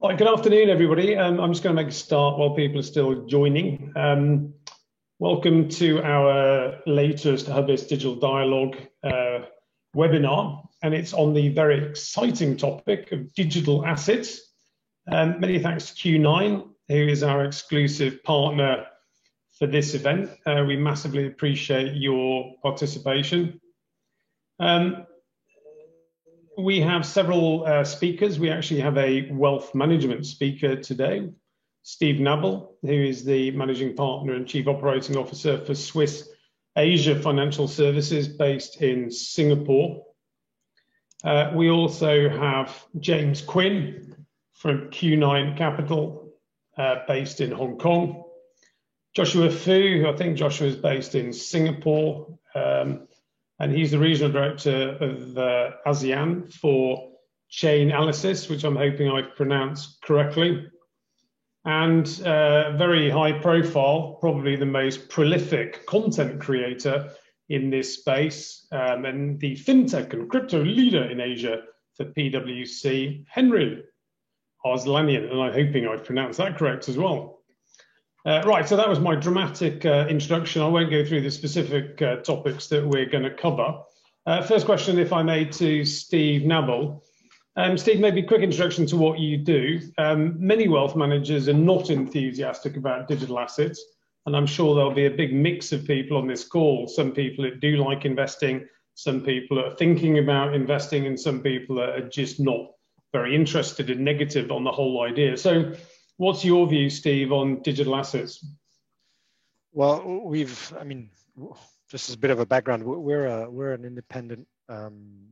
Hi, good afternoon, everybody. I'm just going to make a start while people are still joining. Welcome to our latest Hubis Digital Dialogue webinar, and it's on the very exciting topic of digital assets. Many thanks to Q9, who is our exclusive partner for this event. We massively appreciate your participation. We have several speakers. We actually have a wealth management speaker today, Steve Nabel, who is the Managing Partner and Chief Operating Officer for Swiss Asia Financial Services based in Singapore. We also have James Quinn from Q9 Capital based in Hong Kong. Joshua Fu, who I think Joshua is based in Singapore. And he's the regional director of ASEAN for Chainalysis, which I'm hoping I've pronounced correctly. And very high profile, probably the most prolific content creator in this space, and the fintech and crypto leader in Asia for PwC, Henry Arslanian, and I'm hoping I've pronounced that correct as well. Right, so that was my dramatic introduction. I won't go through the specific topics that we're going to cover. First question, if I may, to Steve Nabel. Steve, maybe a quick introduction to what you do. Many wealth managers are not enthusiastic about digital assets, and I'm sure there'll be a big mix of people on this call. Some people that do like investing, some people are thinking about investing, and some people that are just not very interested and negative on the whole idea. So what's your view, Steve, on digital assets? Well, just as a bit of a background, we're an independent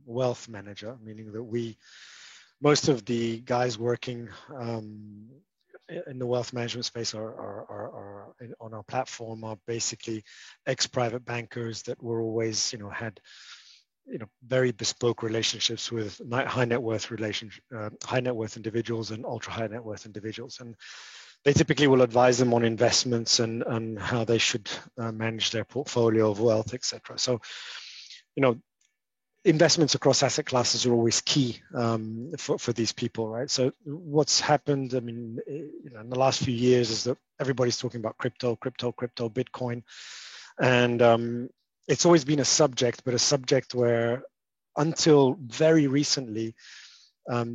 wealth manager, meaning that most of the guys working in the wealth management space are on our platform are basically ex-private bankers that were always, had very bespoke relationships with high net worth individuals and ultra high net worth individuals, and they typically will advise them on investments and how they should manage their portfolio of wealth, etc. So, investments across asset classes are always key for these people, right? So what's happened, in the last few years is that everybody's talking about crypto, Bitcoin, and it's always been a subject, but a subject where until very recently,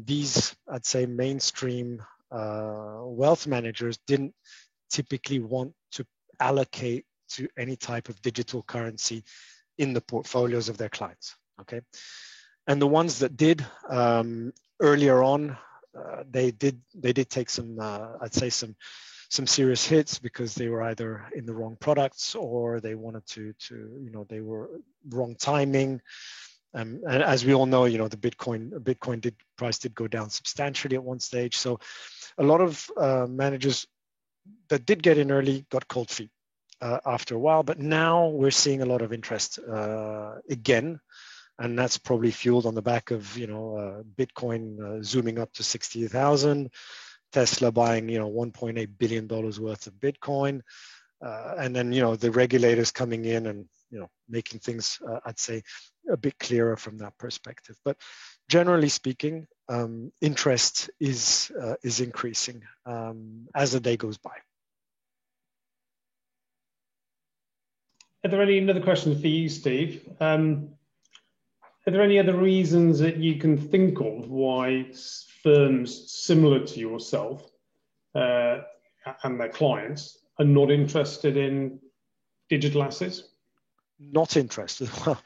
these, I'd say, mainstream wealth managers didn't typically want to allocate to any type of digital currency in the portfolios of their clients, okay? And the ones that did earlier on, they did take some, I'd say, some serious hits because they were either in the wrong products or they wanted to they were wrong timing. And as we all know, the Bitcoin price did go down substantially at one stage. So a lot of managers that did get in early got cold feet after a while, but now we're seeing a lot of interest again. And that's probably fueled on the back of, Bitcoin zooming up to 60,000, Tesla buying, $1.8 billion worth of Bitcoin. And then, the regulators coming in and, making things, I'd say, a bit clearer from that perspective. But generally speaking, interest is increasing as the day goes by. Are there any other questions for you, Steve? Are there any other reasons that you can think of why firms similar to yourself and their clients are not interested in digital assets? Not interested. Well,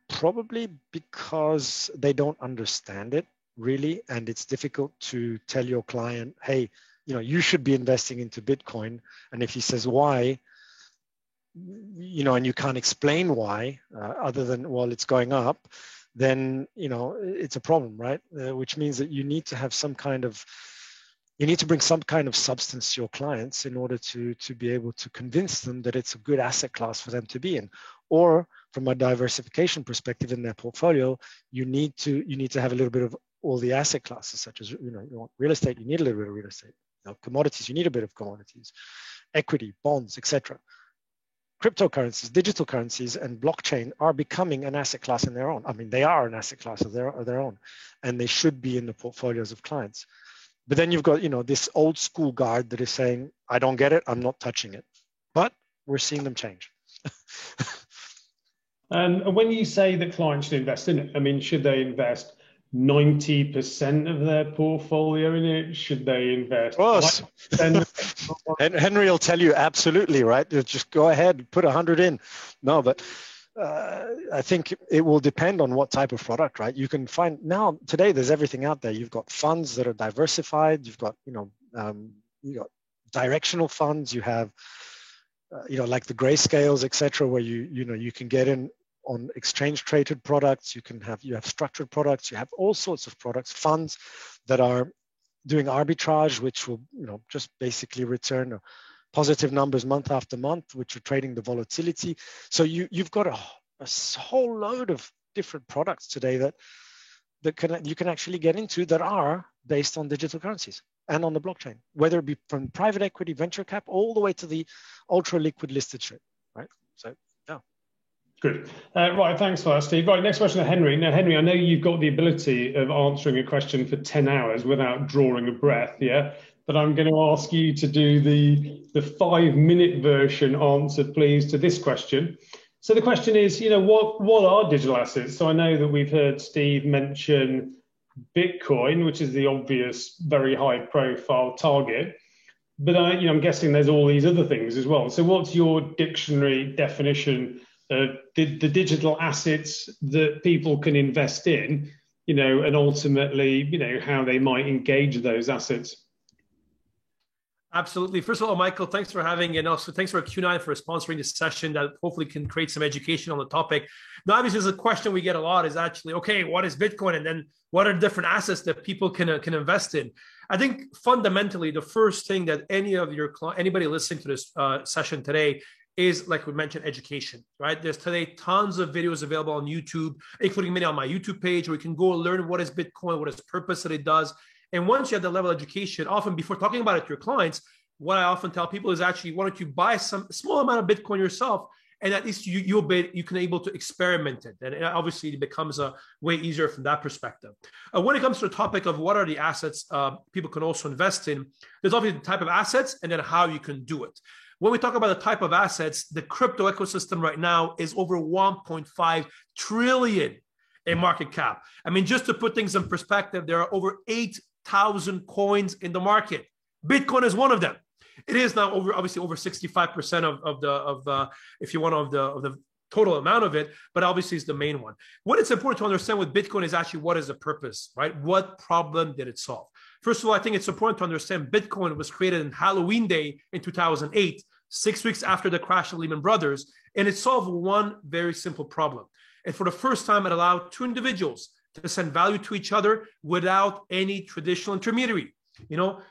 probably because they don't understand it really, and it's difficult to tell your client, hey, you should be investing into Bitcoin, and if he says why, and you can't explain why, other than, well, it's going up, then, it's a problem, right? Which means that you need to bring some kind of substance to your clients in order to be able to convince them that it's a good asset class for them to be in. Or from a diversification perspective in their portfolio, you need to have a little bit of all the asset classes, such as, you want real estate, you need a little bit of real estate. Commodities, you need a bit of commodities, equity, bonds, etc. cryptocurrencies, digital currencies, and blockchain are becoming an asset class in their own. I mean, they are an asset class of their own, and they should be in the portfolios of clients. But then you've got, this old school guard that is saying, I don't get it, I'm not touching it. But we're seeing them change. And when you say that clients should invest in it, I mean, should they invest 90% of their portfolio in it? Should they invest? And Henry will tell you absolutely, right? Just go ahead, put 100 in. No, but I think it will depend on what type of product, right? You can find now today there's everything out there. You've got funds that are diversified. You've got you got directional funds. You have like the grayscales, etc., where you can get in on exchange traded products. You have structured products. You have all sorts of products, funds that are doing arbitrage, which will just basically return positive numbers month after month, which are trading the volatility. So you've got a whole load of different products today that you can actually get into that are based on digital currencies and on the blockchain, whether it be from private equity, venture cap, all the way to the ultra liquid listed shit, right? So, yeah. Good. Right, thanks for that, Steve. Right, next question to Henry. Now, Henry, I know you've got the ability of answering a question for 10 hours without drawing a breath, yeah? But I'm going to ask you to do the 5-minute version answer, please, to this question. So the question is, what are digital assets? So I know that we've heard Steve mention Bitcoin, which is the obvious, very high-profile target. But I'm guessing there's all these other things as well. So what's your dictionary definition of the digital assets that people can invest in, and ultimately, how they might engage those assets? Absolutely. First of all, Michael, thanks for having, and also thanks for Q9 for sponsoring this session that hopefully can create some education on the topic. Now, obviously, the question we get a lot is actually, okay, what is Bitcoin? And then what are the different assets that people can invest in? I think fundamentally, the first thing that anybody listening to this session today is, like we mentioned, education, right? There's today tons of videos available on YouTube, including many on my YouTube page, where you can go learn what is Bitcoin, what is the purpose that it does. And once you have the level of education, often before talking about it to your clients, what I often tell people is actually, why don't you buy some small amount of Bitcoin yourself, and at least you can able to experiment it. And obviously it becomes a way easier from that perspective. When it comes to the topic of what are the assets people can also invest in, there's obviously the type of assets and then how you can do it. When we talk about the type of assets, the crypto ecosystem right now is over 1.5 trillion in market cap. I mean, just to put things in perspective, there are over 8,000 coins in the market. Bitcoin is one of them. It is now obviously over 65% of the total amount of it, but obviously it's the main one. What it's important to understand with Bitcoin is actually what is the purpose, right? What problem did it solve? First of all, I think it's important to understand Bitcoin was created on Halloween Day in 2008, 6 weeks after the crash of Lehman Brothers, and it solved one very simple problem. And for the first time, it allowed two individuals to send value to each other without any traditional intermediary.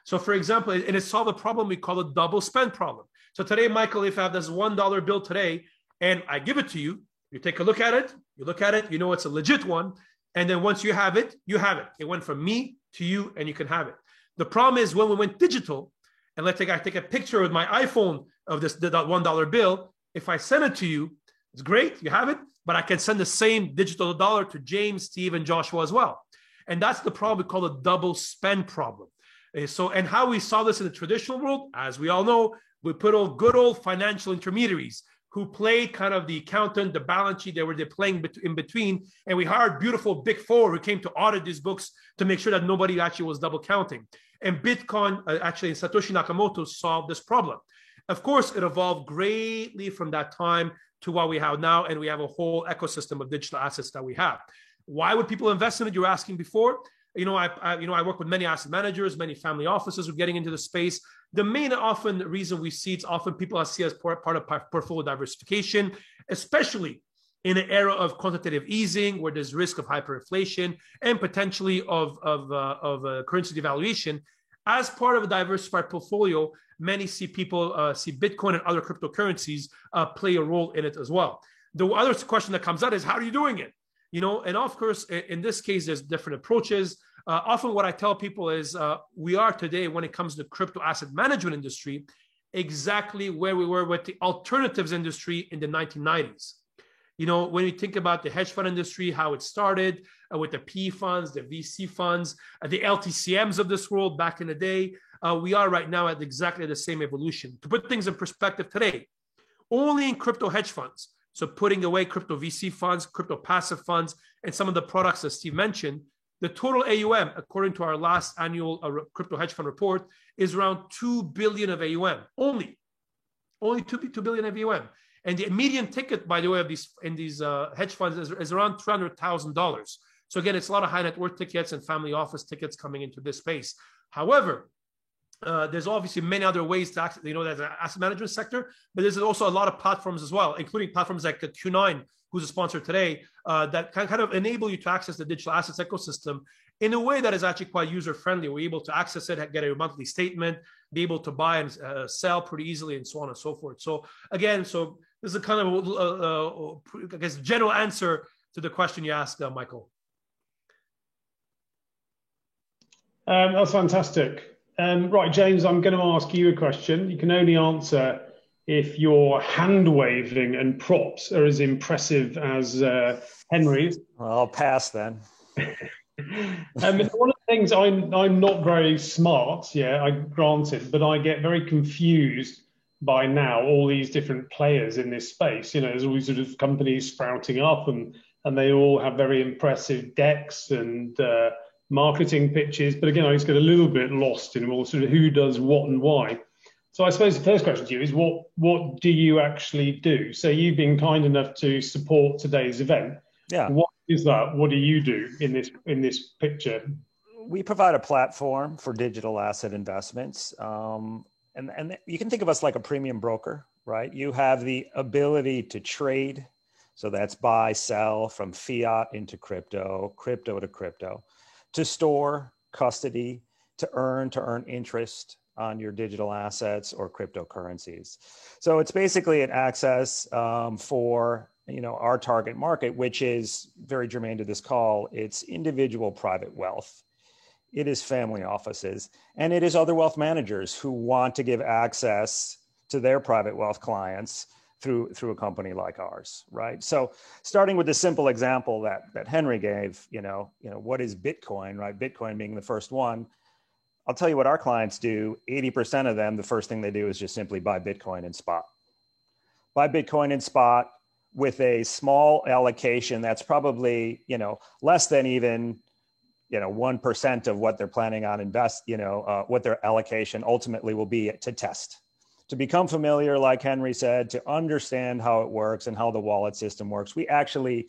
So for example, and it solved a problem we call a double spend problem. So today, Michael, if I have this $1 bill today and I give it to you, you take a look at it, it's a legit one. And then once you have it, you have it. It went from me to you and you can have it. The problem is when we went digital, and let's say I take a picture with my iPhone of that $1 bill, if I send it to you, it's great, you have it, but I can send the same digital dollar to James, Steve, and Joshua as well. And that's the problem we call a double spend problem. And how we saw this in the traditional world, as we all know, we put all good old financial intermediaries who played kind of the accountant, the balance sheet, they're playing in between. And we hired beautiful Big Four who came to audit these books to make sure that nobody actually was double counting. And Bitcoin, actually, Satoshi Nakamoto solved this problem. Of course, it evolved greatly from that time to what we have now. And we have a whole ecosystem of digital assets that we have. Why would people invest in it? You were asking before. I work with many asset managers, many family offices who are getting into the space. The main reason we see it's often people see as part of portfolio diversification, especially in an era of quantitative easing where there's risk of hyperinflation and potentially of currency devaluation. As part of a diversified portfolio, many people see Bitcoin and other cryptocurrencies play a role in it as well. The other question that comes out is, how are you doing it? And of course, in this case, there's different approaches. Often what I tell people is we are today, when it comes to the crypto asset management industry, exactly where we were with the alternatives industry in the 1990s. You know, when you think about the hedge fund industry, how it started with the PE funds, the VC funds, the LTCMs of this world back in the day, we are right now at exactly the same evolution. To put things in perspective today, only in crypto hedge funds, so putting away crypto VC funds, crypto passive funds, and some of the products that Steve mentioned, the total AUM, according to our last annual crypto hedge fund report, is around 2 billion of AUM. Only 2 billion of AUM. And the median ticket, by the way, of these hedge funds is around $300,000. So again, it's a lot of high net worth tickets and family office tickets coming into this space. However, there's obviously many other ways to access, there's an asset management sector, but there's also a lot of platforms as well, including platforms like Q9, who's a sponsor today, that can kind of enable you to access the digital assets ecosystem in a way that is actually quite user-friendly. We're able to access it, get a monthly statement, be able to buy and sell pretty easily, and so on and so forth. So again, this is a kind of, I guess, general answer to the question you asked, Michael. That's fantastic. Right, James, I'm going to ask you a question. You can only answer if your hand waving and props are as impressive as Henry's. Well, I'll pass then. One of the things, I'm not very smart, I grant it, but I get very confused by now all these different players in this space. There's all these sort of companies sprouting up, and they all have very impressive decks and marketing pitches. But again, I just get a little bit lost in all sort of who does what and why. So I suppose the first question to you is, what do you actually do? So you've been kind enough to support today's event. Yeah. What is that? What do you do in this picture? We provide a platform for digital asset investments. And you can think of us like a premium broker, right? You have the ability to trade. So that's buy, sell from fiat into crypto, crypto to crypto, to store, custody, to earn interest on your digital assets or cryptocurrencies. So it's basically an access for our target market, which is very germane to this call. It's individual private wealth. It is family offices, and it is other wealth managers who want to give access to their private wealth clients through a company like ours, right? So starting with the simple example that Henry gave, what is Bitcoin, right? Bitcoin being the first one. I'll tell you what our clients do. 80% of them, the first thing they do is just simply buy Bitcoin in spot. Buy Bitcoin in spot with a small allocation that's probably, less than even, 1% of what they're planning on what their allocation ultimately will be to test. To become familiar, like Henry said, to understand how it works and how the wallet system works. We actually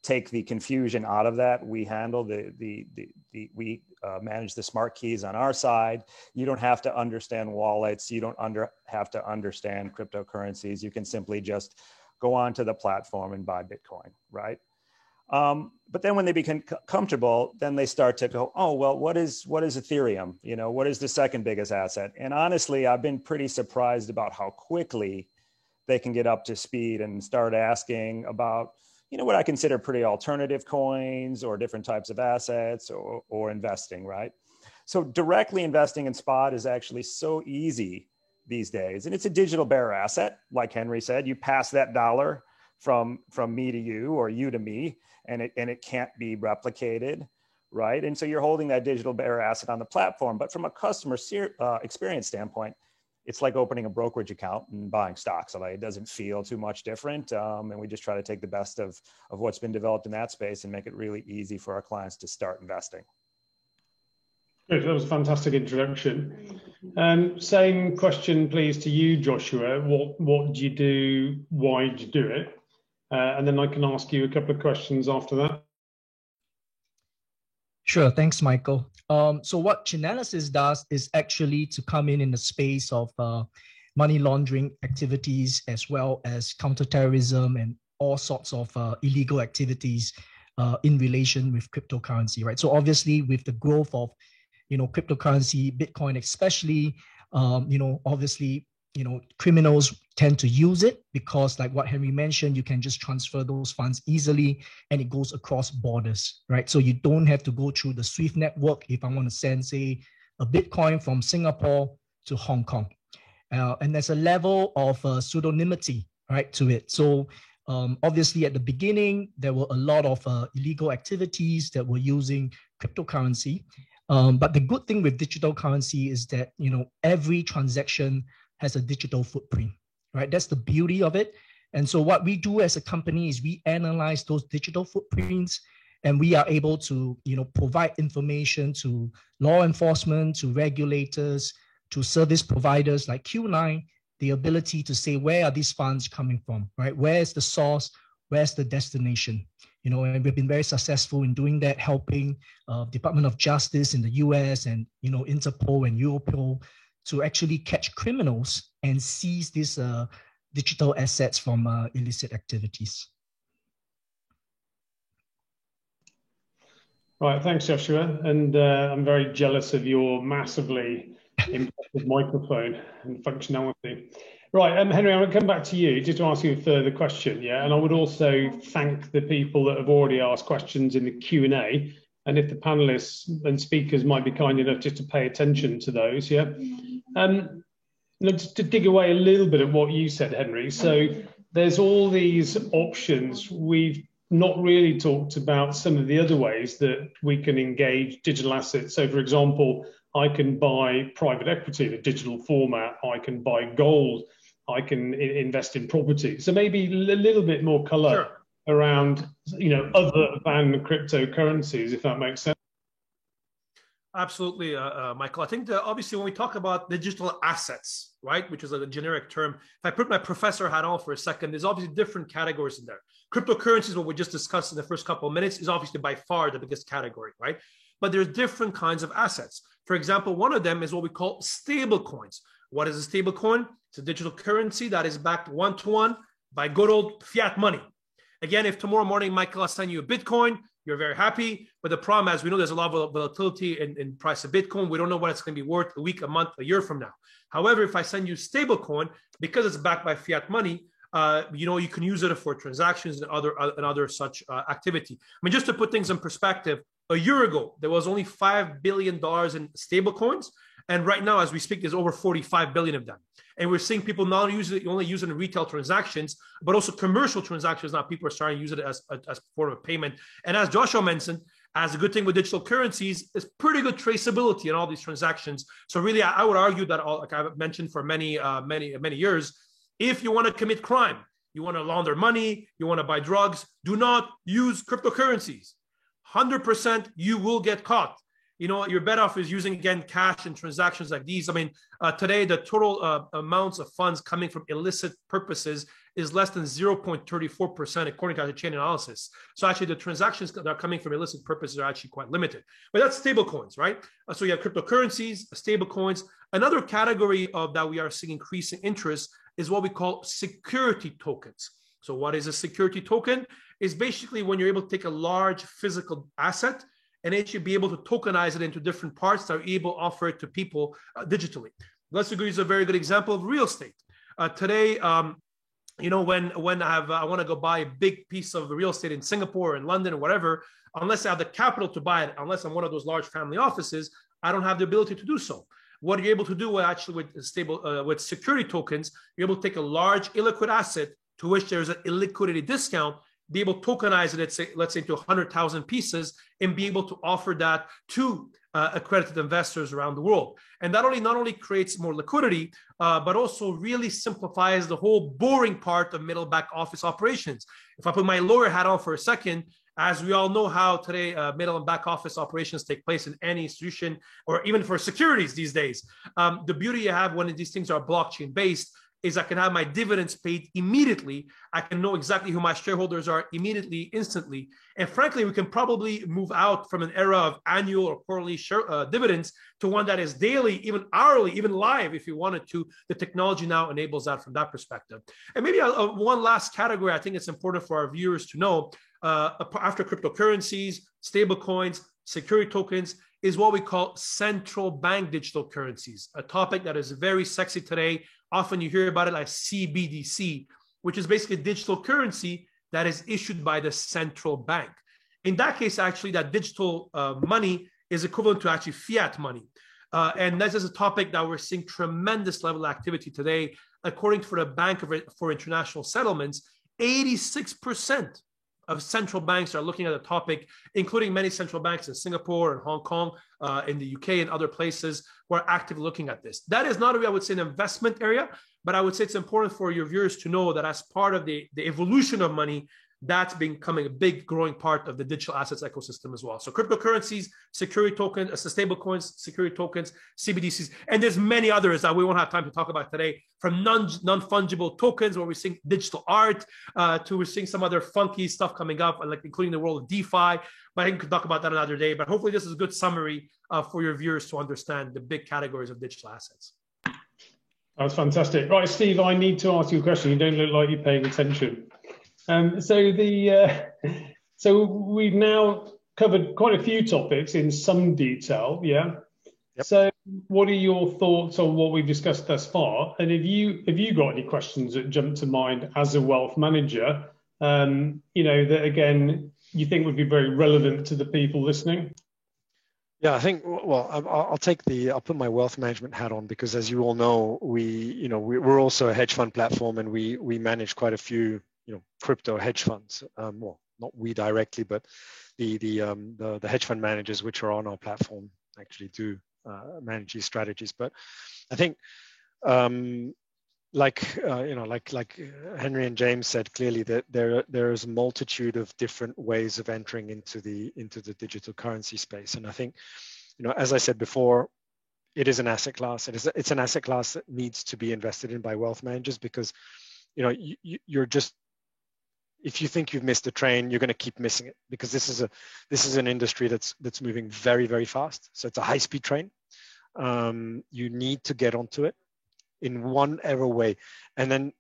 take the confusion out of that. We handle we manage the smart keys on our side. You don't have to understand wallets. You don't have to understand cryptocurrencies. You can simply just go onto the platform and buy Bitcoin, right? But then when they become comfortable, then they start to go, oh, well, what is Ethereum? What is the second biggest asset? And honestly, I've been pretty surprised about how quickly they can get up to speed and start asking about, what I consider pretty alternative coins or different types of assets or investing, right? So directly investing in spot is actually so easy these days. And it's a digital bearer asset. Like Henry said, you pass that dollar from me to you or you to me, and it can't be replicated, right? And so you're holding that digital bearer asset on the platform. But from a customer experience standpoint, it's like opening a brokerage account and buying stocks. So it doesn't feel too much different. And we just try to take the best of what's been developed in that space and make it really easy for our clients to start investing. Good. That was a fantastic introduction. Same question, please, to you, Joshua. What do you do? Why do you do it? And then I can ask you a couple of questions after that. Sure. Thanks, Michael. So what Chainalysis does is actually to come in the space of money laundering activities, as well as counterterrorism and all sorts of illegal activities in relation with cryptocurrency, right? So obviously with the growth of, cryptocurrency, Bitcoin especially, obviously, criminals tend to use it because, like what Henry mentioned, you can just transfer those funds easily and it goes across borders, right? So you don't have to go through the SWIFT network if I want to send, say, a Bitcoin from Singapore to Hong Kong. And there's a level of pseudonymity, right, to it. So obviously at the beginning, there were a lot of illegal activities that were using cryptocurrency. But the good thing with digital currency is that, every transaction has a digital footprint, right? That's the beauty of it. And so what we do as a company is we analyze those digital footprints, and we are able to, provide information to law enforcement, to regulators, to service providers like Q9, the ability to say, where are these funds coming from, right? Where's the source? Where's the destination? And we've been very successful in doing that, helping Department of Justice in the US and, Interpol and Europol to actually catch criminals and seize these digital assets from illicit activities. Right, thanks, Joshua. And I'm very jealous of your massively impressive microphone and functionality. Right, Henry, I'm going to come back to you just to ask you a further question, yeah? And I would also thank the people that have already asked questions in the Q&A. And if the panelists and speakers might be kind enough just to pay attention to those, yeah? Just to dig away a little bit at what you said, Henry. So there's all these options. We've not really talked about some of the other ways that we can engage digital assets. So, for example, I can buy private equity in a digital format. I can buy gold. I can invest in property. So maybe a little bit more color around, other than cryptocurrencies, if that makes sense. Absolutely, Michael. I think that obviously when we talk about digital assets, right, which is like a generic term, if I put my professor hat on for a second, there's obviously different categories in there. Cryptocurrencies, what we just discussed in the first couple of minutes, is obviously by far the biggest category, right? But there's different kinds of assets. For example, one of them is what we call stable coins. What is a stable coin? It's a digital currency that is backed one-to-one by good old fiat money. Again, if tomorrow morning, Michael, I send you a Bitcoin, you're very happy. But the problem, as we know, there's a lot of volatility in price of Bitcoin. We don't know what it's going to be worth a week, a month, a year from now. However, if I send you stable coin, because it's backed by fiat money, you can use it for transactions and other such activity. I mean, just to put things in perspective, a year ago, there was only $5 billion in stable coins. And right now, as we speak, there's over 45 billion of them. And we're seeing people not only use it in retail transactions, but also commercial transactions. Now people are starting to use it as a form of payment. And as Joshua mentioned, as a good thing with digital currencies is pretty good traceability in all these transactions. So really, I would argue that, like I've mentioned for many years, if you want to commit crime, you want to launder money, you want to buy drugs, do not use cryptocurrencies. 100% you will get caught. You're better off is using, again, cash and transactions like these. I mean, today, the total amounts of funds coming from illicit purposes is less than 0.34%, according to the Chainalysis. So actually, the transactions that are coming from illicit purposes are actually quite limited. But that's stable coins, right? So you have cryptocurrencies, stable coins. Another category of that we are seeing increasing interest is what we call security tokens. So what is a security token? Is basically when you're able to take a large physical asset and it should be able to tokenize it into different parts that are able to offer it to people digitally. Let's agree is a very good example of real estate. Today, when I want to go buy a big piece of real estate in Singapore or in London or whatever, unless I have the capital to buy it, unless I'm one of those large family offices, I don't have the ability to do so. What you're able to do actually with security tokens, you're able to take a large illiquid asset to which there's an illiquidity discount, be able to tokenize it, let's say to 100,000 pieces, and be able to offer that to accredited investors around the world. And that not only creates more liquidity, but also really simplifies the whole boring part of middle back office operations. If I put my lawyer hat on for a second, as we all know how today middle and back office operations take place in any institution, or even for securities these days, the beauty you have when these things are blockchain based is I can have my dividends paid immediately. I can know exactly who my shareholders are immediately, instantly. And frankly, we can probably move out from an era of annual or quarterly dividends to one that is daily, even hourly, even live if you wanted to. The technology now enables that from that perspective. And maybe one last category I think it's important for our viewers to know, after cryptocurrencies, stable coins, security tokens, is what we call central bank digital currencies, a topic that is very sexy today. Often you hear about it like CBDC, which is basically digital currency that is issued by the central bank. In that case, actually, that digital money is equivalent to actually fiat money. And this is a topic that we're seeing tremendous level of activity today. According to the Bank for International Settlements, 86% of central banks are looking at the topic, including many central banks in Singapore and Hong Kong, in the UK and other places who are actively looking at this. That is not, I would say, an investment area, but I would say it's important for your viewers to know that as part of the evolution of money, that's becoming a big growing part of the digital assets ecosystem as well. So cryptocurrencies, security tokens, stable coins, security tokens, CBDCs, and there's many others that we won't have time to talk about today, from non-fungible tokens, where we're seeing digital art, to we're seeing some other funky stuff coming up, like including the world of DeFi. But I think we could talk about that another day. But hopefully this is a good summary for your viewers to understand the big categories of digital assets. That's fantastic. Right, Steve, I need to ask you a question. You don't look like you're paying attention. So we've now covered quite a few topics in some detail, yeah? Yep. So what are your thoughts on what we've discussed thus far? And have you got any questions that jump to mind as a wealth manager, that again, you think would be very relevant to the people listening? Yeah, I think, well, I'll put my wealth management hat on, because as you all know, we're also a hedge fund platform, and we manage quite a few crypto hedge funds. Well, not we directly, but the hedge fund managers which are on our platform actually do manage these strategies. But I think, like Henry and James said clearly, that there is a multitude of different ways of entering into the digital currency space. And I think, as I said before, it is an asset class. It's an asset class that needs to be invested in by wealth managers, because you're just, if you think you've missed a train, you're going to keep missing it, because this is an industry that's moving very, very fast. So it's a high-speed train. You need to get onto it in whatever way, and then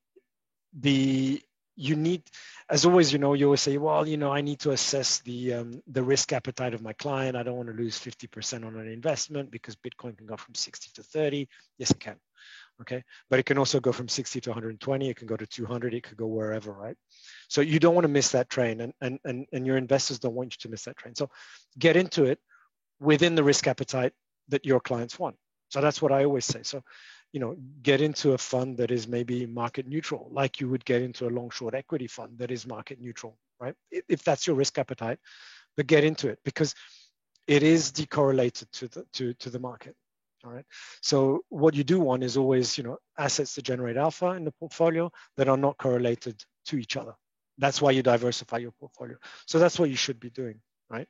you need, as always, you always say, well, I need to assess the risk appetite of my client. I don't want to lose 50% on an investment, because Bitcoin can go from 60 to 30. Yes, it can. Okay, but it can also go from 60 to 120. It can go to 200. It could go wherever, right? So you don't want to miss that train, and your investors don't want you to miss that train. So get into it within the risk appetite that your clients want. So that's what I always say. So, get into a fund that is maybe market neutral, like you would get into a long short equity fund that is market neutral, right? If that's your risk appetite, but get into it, because it is decorrelated to the market. All right. So what you do want is always, assets to generate alpha in the portfolio that are not correlated to each other. That's why you diversify your portfolio. So that's what you should be doing, right?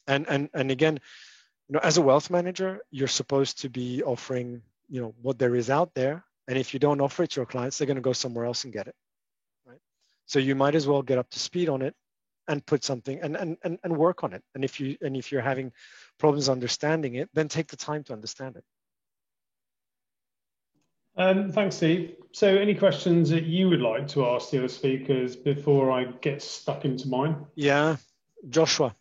And again, as a wealth manager, you're supposed to be offering, what there is out there. And if you don't offer it to your clients, they're going to go somewhere else and get it, right? So you might as well get up to speed on it and put something and work on it. And if you're having problems understanding it, then take the time to understand it. Thanks, Steve. So any questions that you would like to ask the other speakers before I get stuck into mine? Yeah, Joshua,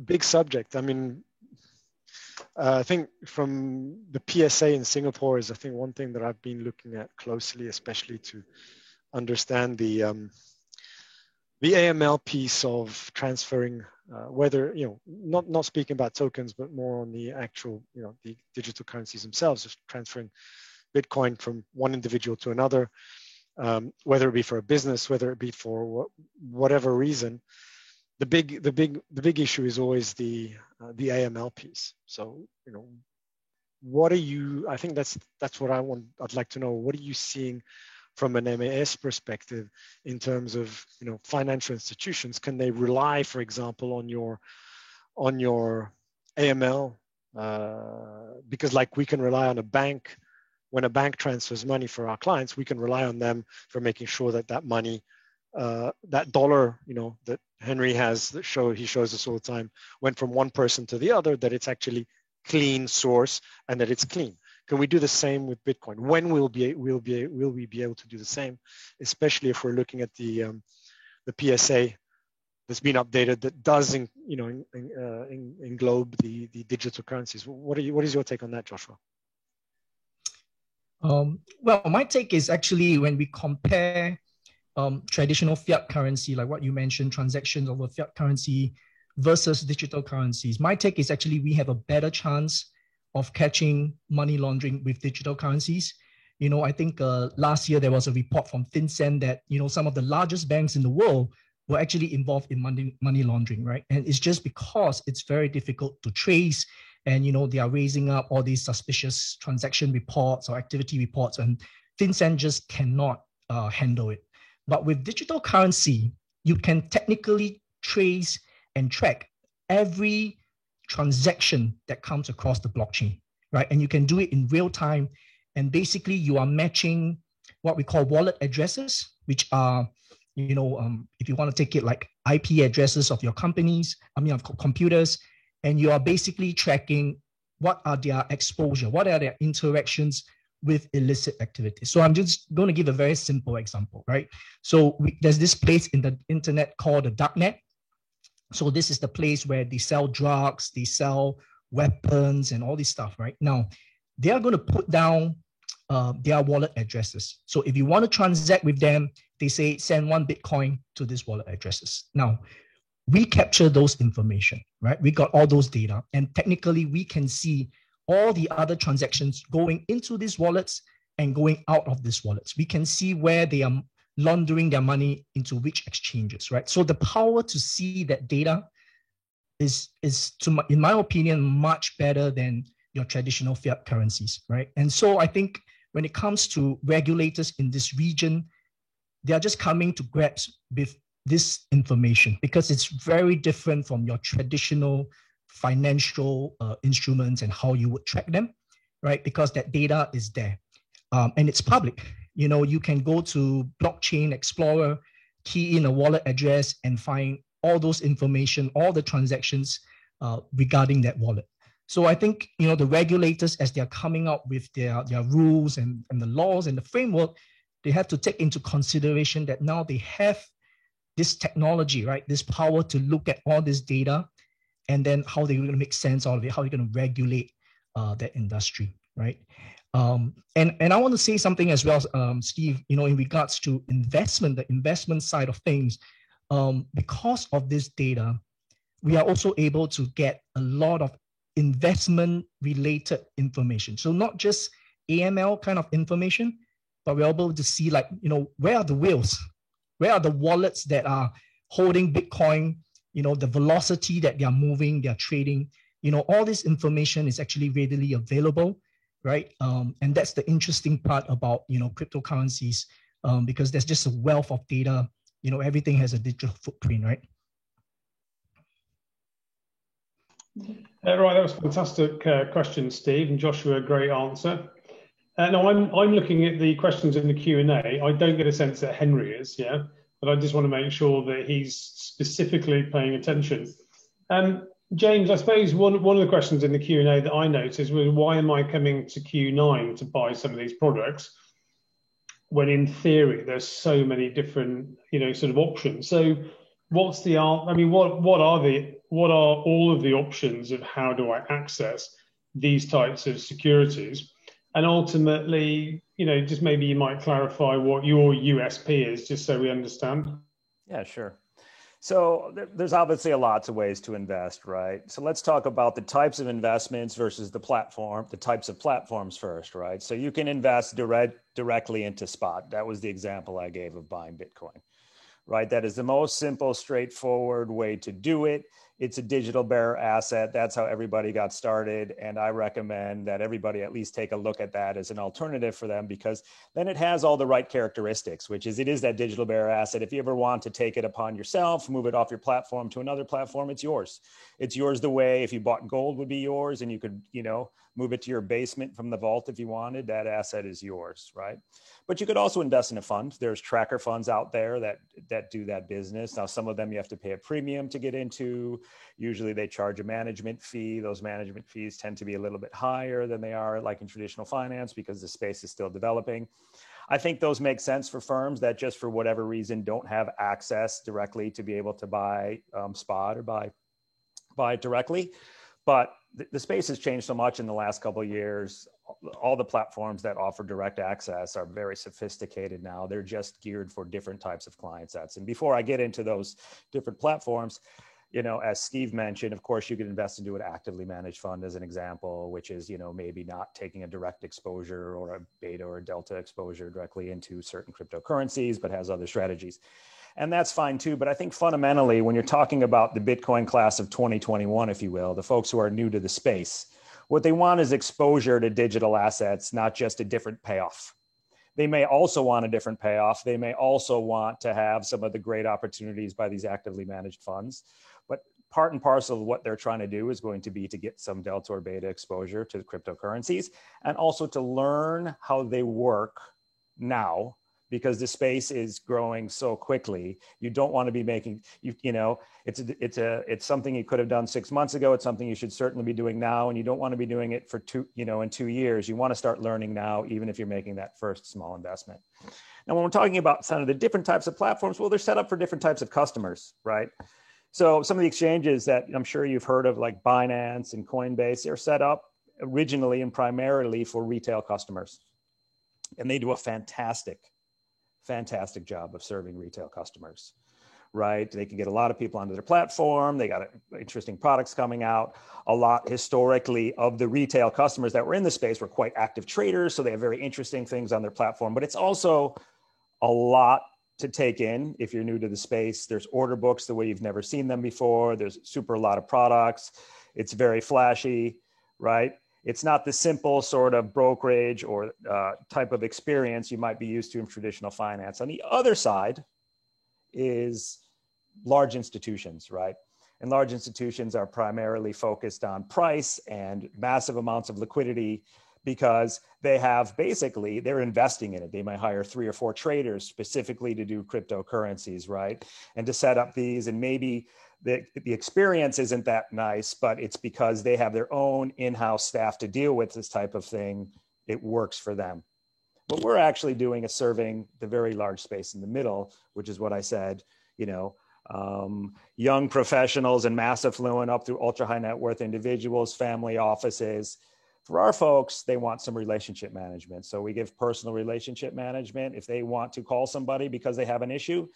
big subject. I mean, I think from the PSA in Singapore is, I think, one thing that I've been looking at closely, especially to understand the AML piece of transferring, whether, not speaking about tokens, but more on the actual, the digital currencies themselves, just transferring Bitcoin from one individual to another, whether it be for a business, whether it be for whatever reason. The big issue is always the AML piece. So, what are you? I think that's what I'd like to know. What are you seeing from an MAS perspective in terms of, financial institutions? Can they rely, for example, on your AML? Because like we can rely on a bank. When a bank transfers money for our clients, we can rely on them for making sure that money, that dollar, that Henry has, he shows us all the time, went from one person to the other, that it's actually clean source and that it's clean. Can we do the same with Bitcoin? When will we be able to do the same, especially if we're looking at the PSA that's been updated that does englobe the digital currencies? What is your take on that, Joshua? Well, my take is actually when we compare traditional fiat currency, like what you mentioned, transactions over fiat currency versus digital currencies, my take is actually we have a better chance of catching money laundering with digital currencies. I think last year there was a report from FinCEN that, some of the largest banks in the world were actually involved in money laundering, right? And it's just because it's very difficult to trace, and, they are raising up all these suspicious transaction reports or activity reports, and FinCEN just cannot handle it. But with digital currency, you can technically trace and track every transaction that comes across the blockchain, right? And you can do it in real time. And basically, you are matching what we call wallet addresses, which are, if you want to take it like IP addresses of your companies, of computers, and you are basically tracking what are their exposure, what are their interactions with illicit activities. So I'm just going to give a very simple example, right? So there's this place in the internet called the darknet. So this is the place where they sell drugs, they sell weapons and all this stuff, right? Now, they are going to put down their wallet addresses. So if you want to transact with them, they say send 1 Bitcoin to these wallet addresses. Now, we capture those information, right? We got all those data, and technically we can see all the other transactions going into these wallets and going out of these wallets. We can see where they are laundering their money into which exchanges, right? So the power to see that data is in my opinion, much better than your traditional fiat currencies, right? And so I think when it comes to regulators in this region, they are just coming to grips with this information because it's very different from your traditional financial instruments and how you would track them, right? Because that data is there and it's public. You can go to Blockchain Explorer, key in a wallet address and find all those information, all the transactions regarding that wallet. So I think, the regulators, as they're coming up with their rules and the laws and the framework, they have to take into consideration that now they have this technology, right? This power to look at all this data and then how they're going to make sense out of it, how they're going to regulate that industry, right? And I want to say something as well, Steve, in regards to investment, the investment side of things, because of this data, we are also able to get a lot of investment related information. So not just AML kind of information, but we're able to see where are the whales? Where are the wallets that are holding Bitcoin? The velocity that they are moving, they're trading, all this information is actually readily available, right? And that's the interesting part about, cryptocurrencies, because there's just a wealth of data, everything has a digital footprint, right? Right, that was a fantastic question, Steve, and Joshua, great answer. Now I'm looking at the questions in the Q&A. I don't get a sense that Henry is, yeah, but I just want to make sure that he's specifically paying attention. James, I suppose one of the questions in the Q&A that I noticed was, why am I coming to Q9 to buy some of these products when in theory there's so many different, sort of options? So what's the, what are all of the options of how do I access these types of securities? And ultimately, just maybe you might clarify what your USP is, just so we understand. Yeah, sure. So there's obviously lots of ways to invest, right? So let's talk about the types of investments versus the types of platforms first, right? So you can invest directly into spot. That was the example I gave of buying Bitcoin, right? That is the most simple, straightforward way to do it. It's a digital bearer asset. That's how everybody got started. And I recommend that everybody at least take a look at that as an alternative for them, because then it has all the right characteristics, which is it is that digital bearer asset. If you ever want to take it upon yourself, move it off your platform to another platform, it's yours. It's yours the way if you bought gold would be yours, and you could, move it to your basement from the vault if you wanted. That asset is yours, right? But you could also invest in a fund. There's tracker funds out there that do that business. Now, some of them you have to pay a premium to get into. Usually they charge a management fee. Those management fees tend to be a little bit higher than they are like in traditional finance because the space is still developing. I think those make sense for firms that just for whatever reason don't have access directly to be able to buy spot or buy it directly. But the space has changed so much in the last couple of years. All the platforms that offer direct access are very sophisticated now. They're just geared for different types of client sets. And before I get into those different platforms, you know, as Steve mentioned, of course, you could invest into an actively managed fund as an example, which is, you know, maybe not taking a direct exposure or a beta or a delta exposure directly into certain cryptocurrencies, but has other strategies. And that's fine too. But I think fundamentally, when you're talking about the Bitcoin class of 2021, if you will, the folks who are new to the space, what they want is exposure to digital assets, not just a different payoff. They may also want a different payoff. They may also want to have some of the great opportunities by these actively managed funds. But part and parcel of what they're trying to do is going to be to get some delta or beta exposure to the cryptocurrencies, and also to learn how they work now, because the space is growing so quickly. You don't want to be making, you know, it's something you could have done 6 months ago. It's something you should certainly be doing now. And you don't want to be doing it for in 2 years. You want to start learning now, even if you're making that first small investment. Now, when we're talking about some of the different types of platforms, well, they're set up for different types of customers, right? So some of the exchanges that I'm sure you've heard of, like Binance and Coinbase, they're set up originally and primarily for retail customers. And they do a fantastic job of serving retail customers, right? They can get a lot of people onto their platform. They got interesting products coming out. A lot historically of the retail customers that were in the space were quite active traders. So they have very interesting things on their platform, but it's also a lot to take in if you're new to the space. There's order books the way you've never seen them before. There's a lot of products. It's very flashy, right? It's not the simple sort of brokerage or type of experience you might be used to in traditional finance. On the other side is large institutions, right? And large institutions are primarily focused on price and massive amounts of liquidity, because they have basically, they're investing in it. They might hire 3 or 4 traders specifically to do cryptocurrencies, right? And to set up these, and maybe the experience isn't that nice, but it's because they have their own in-house staff to deal with this type of thing. It works for them. What we're actually doing is serving the very large space in the middle, which is what I said, you know, young professionals and mass affluent up through ultra high net worth individuals, family offices. For our folks, they want some relationship management. So we give personal relationship management. If they want to call somebody because they have an issue,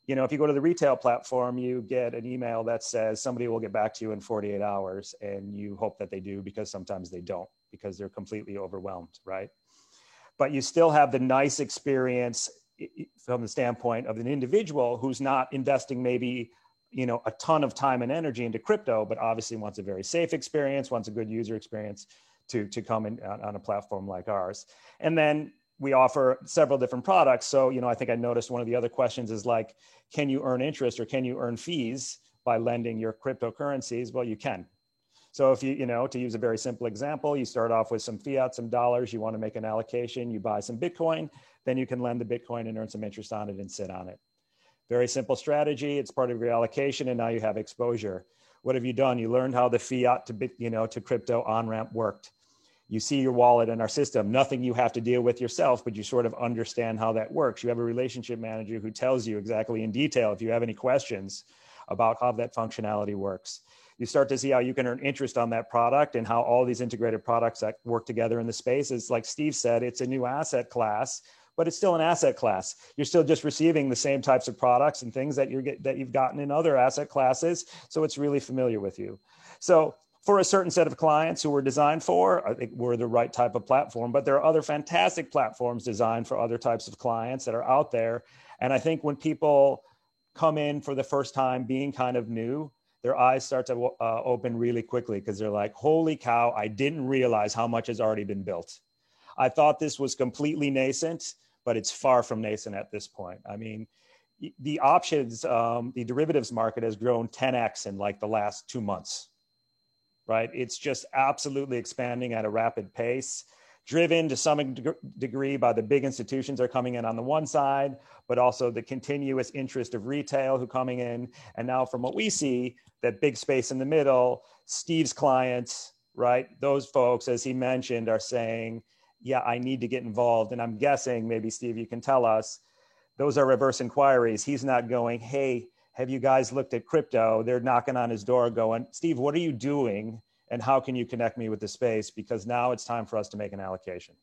you know, if you go to the retail platform, you get an email that says somebody will get back to you in 48 hours, and you hope that they do, because sometimes they don't, because they're completely overwhelmed, right? But you still have the nice experience from the standpoint of an individual who's not investing maybe, you know, a ton of time and energy into crypto, but obviously wants a very safe experience, wants a good user experience to come in on a platform like ours. And then we offer several different products. So, you know, I think I noticed one of the other questions is like, can you earn interest or can you earn fees by lending your cryptocurrencies? Well, you can. So if you know, to use a very simple example, you start off with some fiat, some dollars, you want to make an allocation, you buy some Bitcoin, then you can lend the Bitcoin and earn some interest on it and sit on it. Very simple strategy. It's part of your allocation, and now you have exposure. What have you done? You learned how the fiat to crypto on-ramp worked. You see your wallet in our system, nothing you have to deal with yourself, but you sort of understand how that works. You have a relationship manager who tells you exactly in detail if you have any questions about how that functionality works. You start to see how you can earn interest on that product and how all these integrated products that work together in the space is, like Steve said, it's a new asset class, but it's still an asset class. You're still just receiving the same types of products and things that you've gotten in other asset classes. So it's really familiar with you. So for a certain set of clients who we're designed for, I think we're the right type of platform, but there are other fantastic platforms designed for other types of clients that are out there. And I think when people come in for the first time being kind of new, their eyes start to open really quickly, because they're like, holy cow, I didn't realize how much has already been built. I thought this was completely nascent, but it's far from nascent at this point. I mean, the options, the derivatives market has grown 10x in like the last 2 months. Right? It's just absolutely expanding at a rapid pace, driven to some degree by the big institutions that are coming in on the one side, but also the continuous interest of retail who coming in. And now from what we see, that big space in the middle, Steve's clients, right? Those folks, as he mentioned, are saying, yeah, I need to get involved. And I'm guessing, maybe Steve, you can tell us, those are reverse inquiries. He's not going, hey, have you guys looked at crypto? They're knocking on his door going, Steve, what are you doing? And how can you connect me with the space? Because now it's time for us to make an allocation.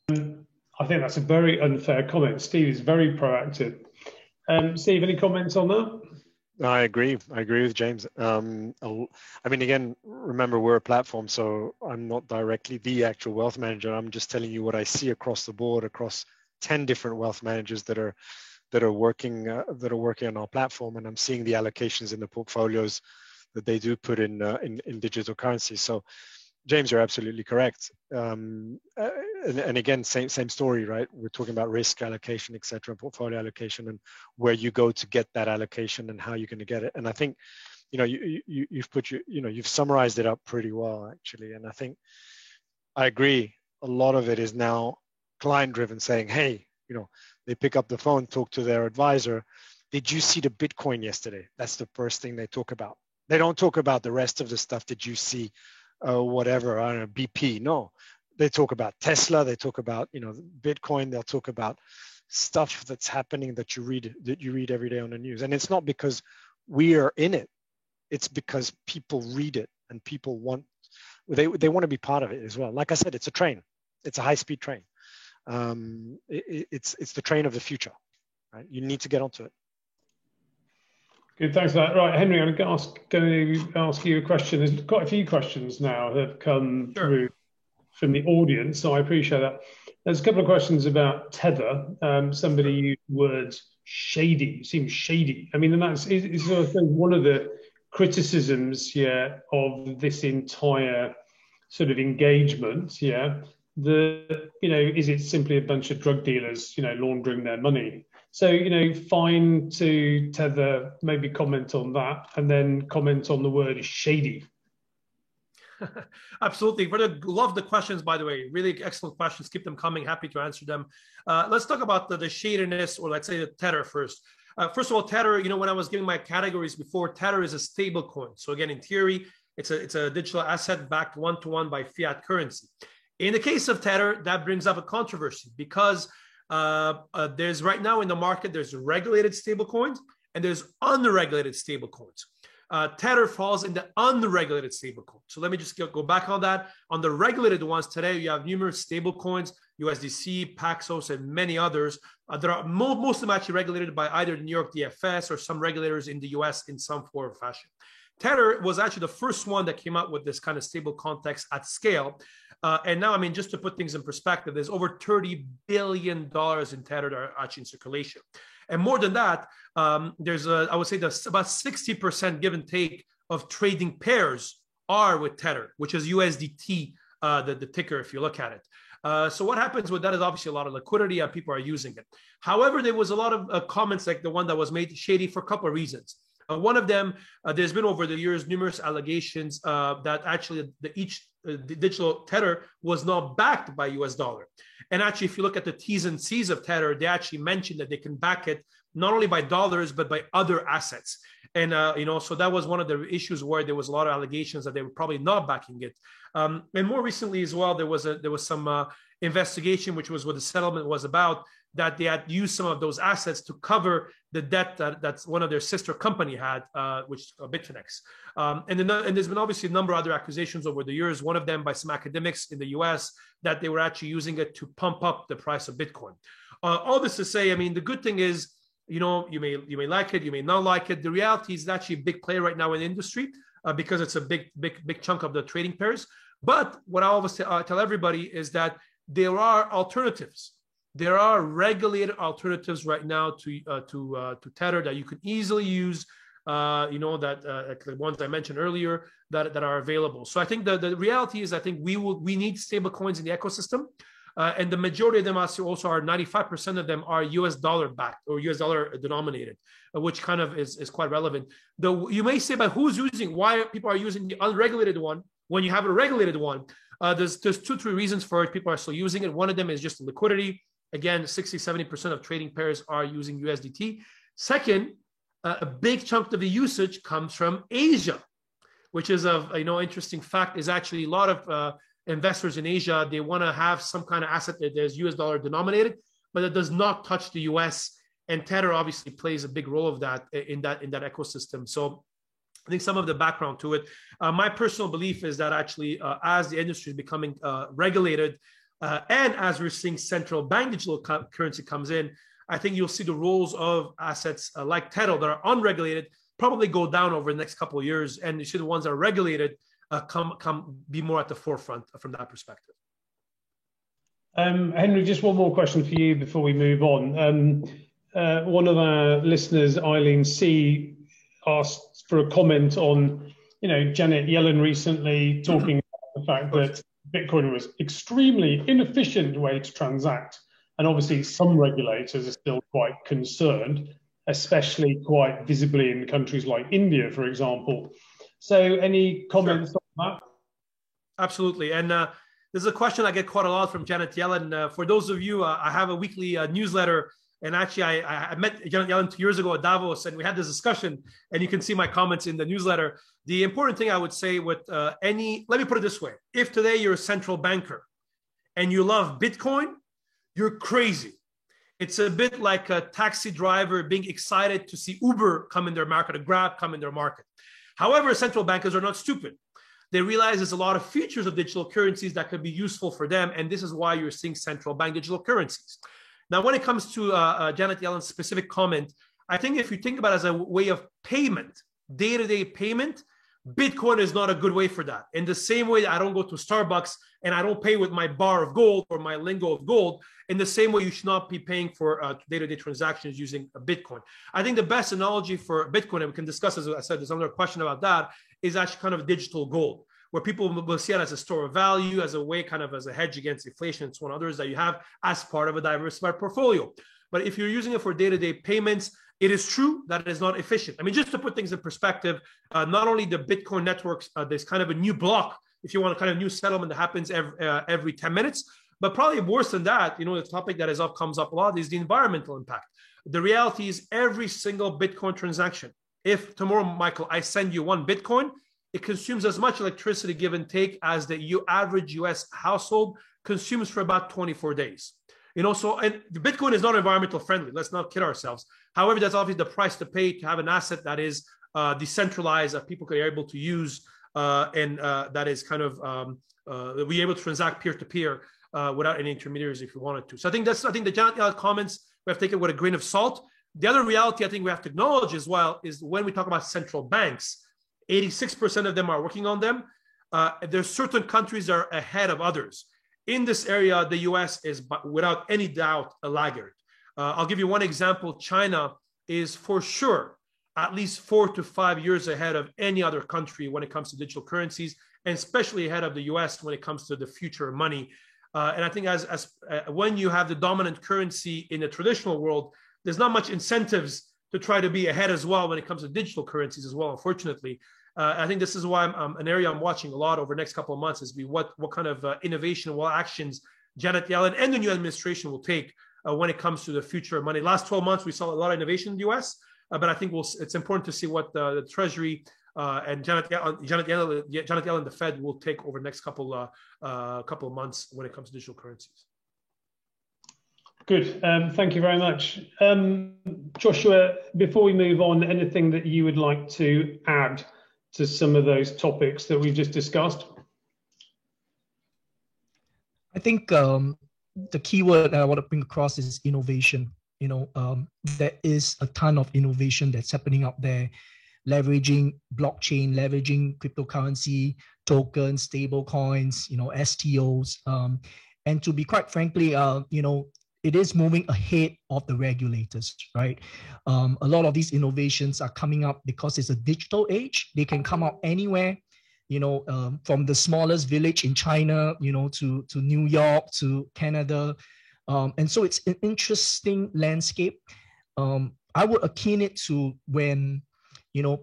I think that's a very unfair comment. Steve is very proactive. Steve, any comments on that? I agree with James. I mean, again, remember, we're a platform, so I'm not directly the actual wealth manager. I'm just telling you what I see across the board, across 10 different wealth managers that are working on our platform, and I'm seeing the allocations in the portfolios that they do put in digital currency. So, James, you're absolutely correct. And again, same story, right? We're talking about risk allocation, et cetera, portfolio allocation, and where you go to get that allocation and how you're going to get it. And I think, you've summarized it up pretty well, actually. And I think I agree. A lot of it is now client-driven, saying, hey, they pick up the phone, talk to their advisor. Did you see the Bitcoin yesterday? That's the first thing they talk about. They don't talk about the rest of the stuff. Did you see whatever, I don't know, BP? No, they talk about Tesla. They talk about, Bitcoin. They'll talk about stuff that's happening that you read every day on the news. And it's not because we are in it. It's because people read it and people they want to be part of it as well. Like I said, it's a train. It's a high-speed train. It's the train of the future, right? You need to get onto it. Good, thanks for that. Right, Henry, I'm going to ask you a question. There's quite a few questions now that have come through from the audience, so I appreciate that. There's a couple of questions about Tether. Somebody used the word shady. It seems shady. I mean, and that's one of the criticisms, of this entire sort of engagement, is it simply a bunch of drug dealers, laundering their money? So, fine to Tether, maybe comment on that, and then comment on the word shady. Absolutely. Love the questions, by the way. Really excellent questions. Keep them coming. Happy to answer them. Let's talk about the shadiness, or let's say the Tether first. First of all, Tether, when I was giving my categories before, Tether is a stable coin. So again, in theory, it's a digital asset backed one-to-one by fiat currency. In the case of Tether, that brings up a controversy because there's right now in the market, there's regulated stablecoins and there's unregulated stablecoins. Tether falls in the unregulated stablecoin. So let me just go back on that. On the regulated ones today, you have numerous stablecoins, USDC, Paxos, and many others. That are most of them actually regulated by either the New York DFS or some regulators in the US in some form or fashion. Tether was actually the first one that came out with this kind of stable context at scale. And now, just to put things in perspective, there's over $30 billion in Tether that are actually in circulation. And more than that, there's I would say about 60% give and take of trading pairs are with Tether, which is USDT, the ticker, if you look at it. So what happens with that is obviously a lot of liquidity and people are using it. However, there was a lot of comments like the one that was made shady for a couple of reasons. One of them, there's been over the years numerous allegations that actually each digital Tether was not backed by US dollar. And actually, if you look at the T's and C's of Tether, they actually mentioned that they can back it not only by dollars, but by other assets. And, so that was one of the issues where there was a lot of allegations that they were probably not backing it. And more recently as well, there was some investigation, which was what the settlement was about, that they had used some of those assets to cover the debt that's one of their sister company had, which Bitfinex. And there's been obviously a number of other accusations over the years, one of them by some academics in the US, that they were actually using it to pump up the price of Bitcoin. All this to say, the good thing is, you may like it, you may not like it. The reality is it's actually a big player right now in the industry because it's a big chunk of the trading pairs. But what I always tell everybody is that there are alternatives. There are regulated alternatives right now to Tether that you can easily use. Like the ones I mentioned earlier that are available. So I think the reality is I think we need stable coins in the ecosystem. And the majority of them also are 95% of them are US dollar backed or US dollar denominated, which kind of is quite relevant. Though you may say, but why people are using the unregulated one when you have a regulated one? There's 2-3 reasons for it. People are still using it. One of them is just liquidity. Again, 60-70% of trading pairs are using USDT. Second, a big chunk of the usage comes from Asia, which is interesting fact is actually a lot of investors in Asia, they want to have some kind of asset that is US dollar denominated, but it does not touch the US. And Tether obviously plays a big role of that in that ecosystem. So I think some of the background to it. My personal belief is that actually, as the industry is becoming regulated, and as we're seeing central bank digital currency comes in, I think you'll see the roles of assets like Tether that are unregulated probably go down over the next couple of years, and you see the ones that are regulated come be more at the forefront from that perspective. Henry, just one more question for you before we move on. One of our listeners, Eileen C, asked for a comment on, Janet Yellen recently talking about the fact that Bitcoin was extremely inefficient way to transact. And obviously some regulators are still quite concerned, especially quite visibly in countries like India, for example. So any comments on that? Absolutely. And this is a question I get quite a lot from Janet Yellen. For those of you, I have a weekly newsletter. And actually, I met Janet Yellen 2 years ago at Davos, and we had this discussion, and you can see my comments in the newsletter. The important thing I would say with let me put it this way. If today you're a central banker and you love Bitcoin, you're crazy. It's a bit like a taxi driver being excited to see Uber come in their market, or Grab come in their market. However, central bankers are not stupid. They realize there's a lot of features of digital currencies that could be useful for them, and this is why you're seeing central bank digital currencies. Now, when it comes to Janet Yellen's specific comment, I think if you think about it as a way of payment, day-to-day payment, Bitcoin is not a good way for that. In the same way that I don't go to Starbucks and I don't pay with my bar of gold or my lingo of gold, in the same way you should not be paying for day-to-day transactions using a Bitcoin. I think the best analogy for Bitcoin, and we can discuss, as I said, there's another question about that, is actually kind of digital gold, where people will see it as a store of value, as a way, kind of as a hedge against inflation and so on, others that you have as part of a diversified portfolio. But if you're using it for day-to-day payments, it is true that it is not efficient. I mean, just to put things in perspective, not only the Bitcoin networks, there's kind of a new block, if you want a kind of new settlement that happens every 10 minutes, but probably worse than that, the topic that comes up a lot is the environmental impact. The reality is every single Bitcoin transaction, if tomorrow, Michael, I send you one Bitcoin, it consumes as much electricity, give and take, as the average US household consumes for about 24 days. So, and the Bitcoin is not environmental friendly. Let's not kid ourselves. However, that's obviously the price to pay to have an asset that is decentralized, that people are able to use, and that is kind of be able to transact peer to peer without any intermediaries if you wanted to. So I think the Janet Yellen comments we have taken with a grain of salt. The other reality I think we have to acknowledge as well is when we talk about central banks, 86% of them are working on them. There's certain countries that are ahead of others. In this area, the US is, without any doubt, a laggard. I'll give you one example. China is for sure at least 4 to 5 years ahead of any other country when it comes to digital currencies, and especially ahead of the US when it comes to the future of money. And I think as when you have the dominant currency in the traditional world, there's not much incentives to try to be ahead as well when it comes to digital currencies as well, unfortunately. I think this is why an area I'm watching a lot over the next couple of months is what kind of innovation, what actions Janet Yellen and the new administration will take when it comes to the future of money. Last 12 months, we saw a lot of innovation in the US, but I think it's important to see what the Treasury and Janet Yellen, the Fed, will take over the next couple of months when it comes to digital currencies. Good. Thank you very much. Joshua, before we move on, anything that you would like to add to some of those topics that we've just discussed? I think the key word that I want to bring across is innovation. There is a ton of innovation that's happening out there, leveraging blockchain, leveraging cryptocurrency, tokens, stable coins, STOs. And to be quite frankly, it is moving ahead of the regulators, right? A lot of these innovations are coming up because it's a digital age. They can come out anywhere, from the smallest village in China, to New York, to Canada. And so it's an interesting landscape. I would akin it to when,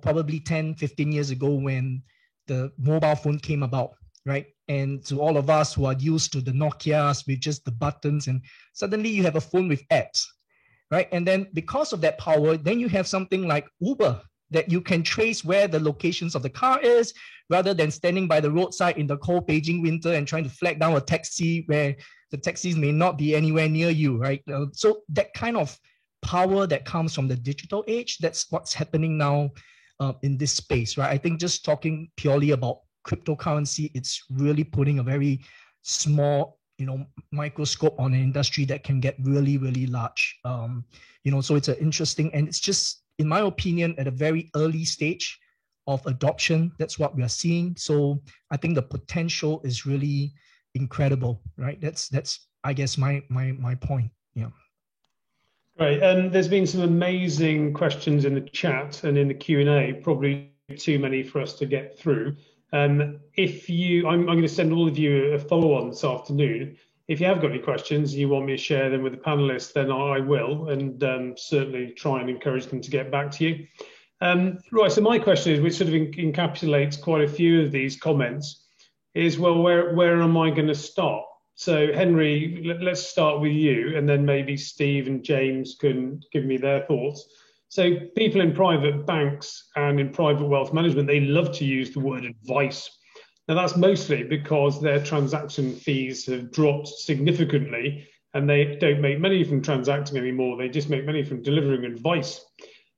probably 10, 15 years ago when the mobile phone came about, right? And to all of us who are used to the Nokias with just the buttons, and suddenly you have a phone with apps, right? And then because of that power, then you have something like Uber that you can trace where the locations of the car is, rather than standing by the roadside in the cold Beijing winter and trying to flag down a taxi where the taxis may not be anywhere near you, right? So that kind of power that comes from the digital age, that's what's happening now in this space, right? I think just talking purely about cryptocurrency, it's really putting a very small, microscope on an industry that can get really, really large. So it's an interesting, and it's just in my opinion, at a very early stage of adoption. That's what we are seeing. So I think the potential is really incredible, right? That's I guess my point. Yeah. Great. There's been some amazing questions in the chat and in the Q&A, probably too many for us to get through. I'm going to send all of you a follow-on this afternoon. If you have got any questions and you want me to share them with the panelists, then I will, and certainly try and encourage them to get back to you. Right, so my question is, which sort of encapsulates quite a few of these comments, is, well, where am I going to start? So Henry, let's start with you, and then maybe Steve and James can give me their thoughts. So people in private banks and in private wealth management, they love to use the word advice. Now that's mostly because their transaction fees have dropped significantly and they don't make money from transacting anymore. They just make money from delivering advice.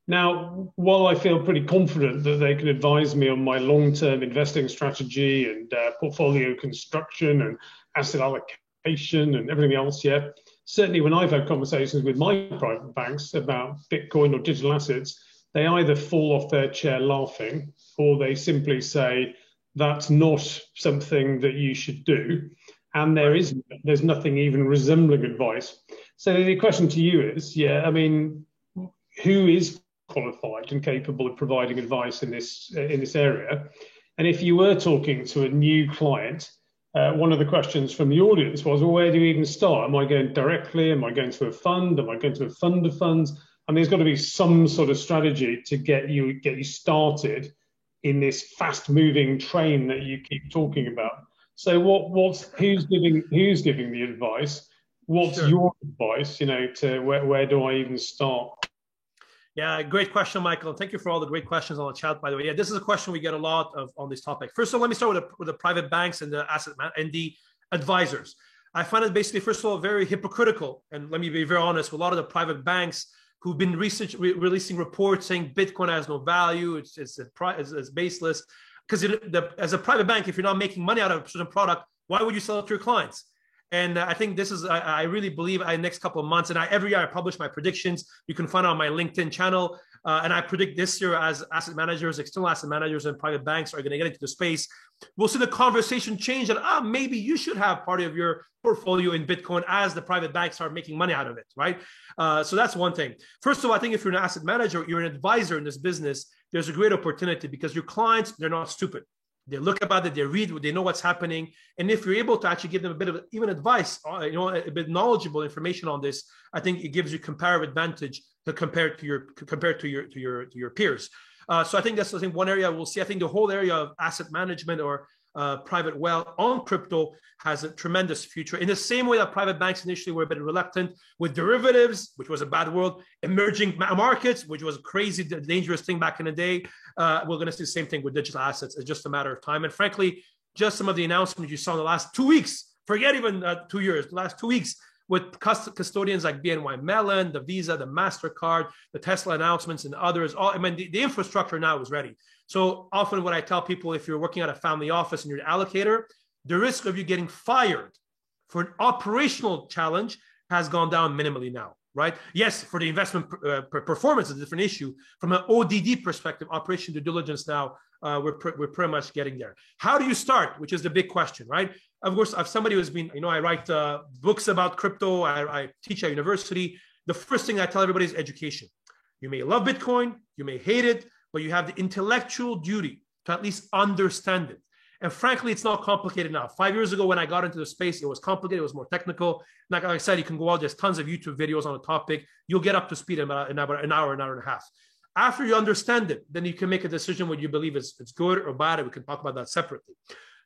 Now, while I feel pretty confident that they can advise me on my long-term investing strategy and portfolio construction and asset allocation and everything else, yeah, certainly when I've had conversations with my private banks about Bitcoin or digital assets, they either fall off their chair laughing, or they simply say, that's not something that you should do. And there's nothing even resembling advice. So the question to you is, yeah, I mean, who is qualified and capable of providing advice in this area? And if you were talking to a new client, one of the questions from the audience was, well, where do you even start? Am I going directly? Am I going to a fund? Am I going to a fund of funds? I mean, there's got to be some sort of strategy to get you started in this fast-moving train that you keep talking about. So who's giving the advice? What's your advice, to where do I even start? Yeah, great question, Michael. Thank you for all the great questions on the chat, by the way. Yeah, this is a question we get a lot of on this topic. First of all, let me start with the private banks and the and the advisors. I find it basically, first of all, very hypocritical. And let me be very honest, with a lot of the private banks who've been releasing reports saying Bitcoin has no value, it's baseless. Because as a private bank, if you're not making money out of a certain product, why would you sell it to your clients? And I think this is, I really believe in the next couple of months, and every year I publish my predictions. You can find it on my LinkedIn channel. And I predict this year, as asset managers, external asset managers and private banks are going to get into the space, we'll see the conversation change that maybe you should have part of your portfolio in Bitcoin as the private banks start making money out of it, right? So that's one thing. First of all, I think if you're an asset manager, you're an advisor in this business, there's a great opportunity because your clients, they're not stupid. They look about it, they read, they know what's happening. And if you're able to actually give them a bit of even advice, a bit knowledgeable information on this, I think it gives you comparative advantage compared to your peers. So I think that's one area we'll see. I think the whole area of asset management or private wealth on crypto has a tremendous future. In the same way that private banks initially were a bit reluctant with derivatives, which was a bad world, emerging markets, which was a crazy, dangerous thing back in the day. We're going to see the same thing with digital assets. It's just a matter of time. And frankly, just some of the announcements you saw in the last 2 weeks, forget even 2 years, the last 2 weeks, with custodians like BNY Mellon, the Visa, the MasterCard, the Tesla announcements, and others. The infrastructure now is ready. So often what I tell people, if you're working at a family office and you're an allocator, the risk of you getting fired for an operational challenge has gone down minimally now, right? Yes, for the investment performance, it's a different issue. From an ODD perspective, operation due diligence now, we're pretty much getting there. How do you start? Which is the big question, right? Of course, if somebody who's been, I write books about crypto, I teach at university. The first thing I tell everybody is education. You may love Bitcoin, you may hate it, but you have the intellectual duty to at least understand it. And frankly, it's not complicated now. 5 years ago, when I got into the space, it was complicated, it was more technical. Like I said, you can go out, there's tons of YouTube videos on the topic. You'll get up to speed in about an hour and a half. After you understand it, then you can make a decision whether you believe it's good or bad, and we can talk about that separately.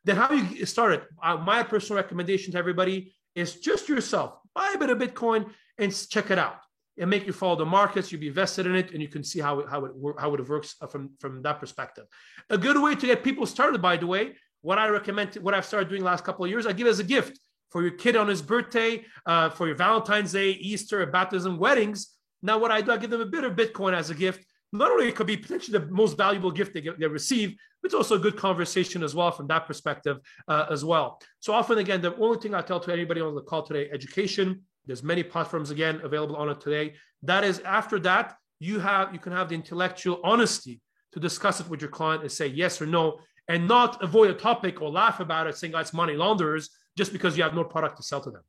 Then how you start it? My personal recommendation to everybody is just yourself. Buy a bit of Bitcoin and check it out. And make you follow the markets, you'll be invested in it, and you can see how it works from that perspective. A good way to get people started, by the way, what I recommend, what I've started doing the last couple of years, I give as a gift for your kid on his birthday, for your Valentine's Day, Easter, baptism, weddings. Now what I do, I give them a bit of Bitcoin as a gift. Not only it could be potentially the most valuable gift they receive, but it's also a good conversation as well from that perspective as well. So often, again, the only thing I tell to anybody on the call today, education. There's many platforms, again, available on it today. That is, after that, you can have the intellectual honesty to discuss it with your client and say yes or no, and not avoid a topic or laugh about it saying that's money launderers just because you have no product to sell to them.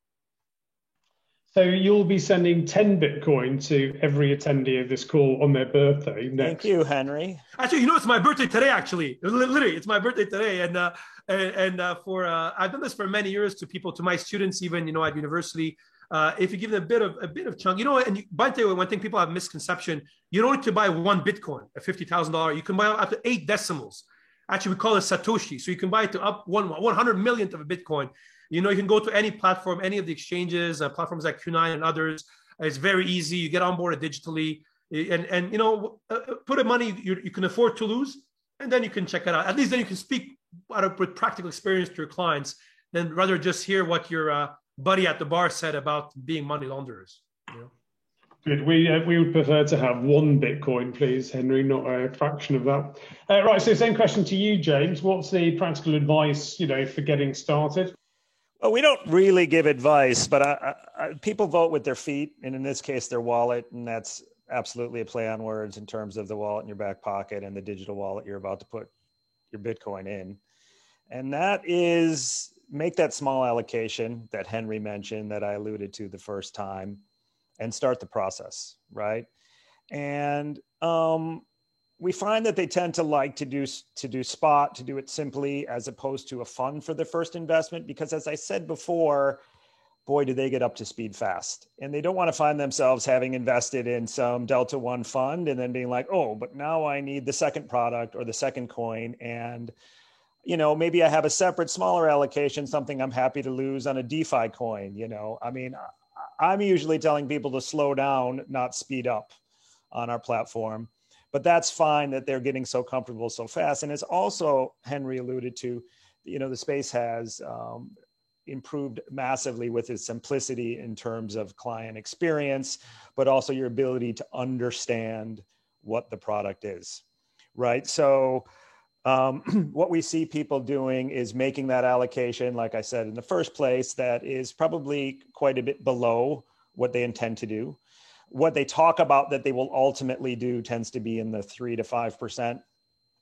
So you'll be sending 10 Bitcoin to every attendee of this call on their birthday next. Thank you, Henry. Actually, it's my birthday today. Actually, literally, it's my birthday today, and I've done this for many years to people, to my students, even at university. If you give them a bit of chunk, and by the way, one thing people have misconception: you don't need to buy one Bitcoin at $50,000. You can buy up to 8 decimals. Actually, we call it Satoshi. So you can buy it to up 100 millionth of a Bitcoin. You can go to any platform, any of the exchanges, platforms like Q9 and others. It's very easy. You get onboarded digitally, and put a money you can afford to lose, and then you can check it out. At least then you can speak with practical experience to your clients, than rather just hear what your buddy at the bar said about being money launderers. Good. We would prefer to have 1 Bitcoin, please, Henry, not a fraction of that. Right. So same question to you, James. What's the practical advice, for getting started? Well, we don't really give advice, but people vote with their feet, and in this case, their wallet, and that's absolutely a play on words in terms of the wallet in your back pocket and the digital wallet you're about to put your Bitcoin in. And that is, make that small allocation that Henry mentioned that I alluded to the first time, and start the process, right? And we find that they tend to like to do spot, to do it simply, as opposed to a fund for their first investment, because as I said before, boy, do they get up to speed fast. And they don't want to find themselves having invested in some Delta One fund and then being like, oh, but now I need the second product or the second coin. And, maybe I have a separate, smaller allocation, something I'm happy to lose on a DeFi coin. I'm usually telling people to slow down, not speed up on our platform. But that's fine that they're getting so comfortable so fast. And as also Henry alluded to, the space has improved massively with its simplicity in terms of client experience, but also your ability to understand what the product is, right? So what we see people doing is making that allocation, like I said in the first place, that is probably quite a bit below what they intend to do. What they talk about that they will ultimately do tends to be in the 3 to 5%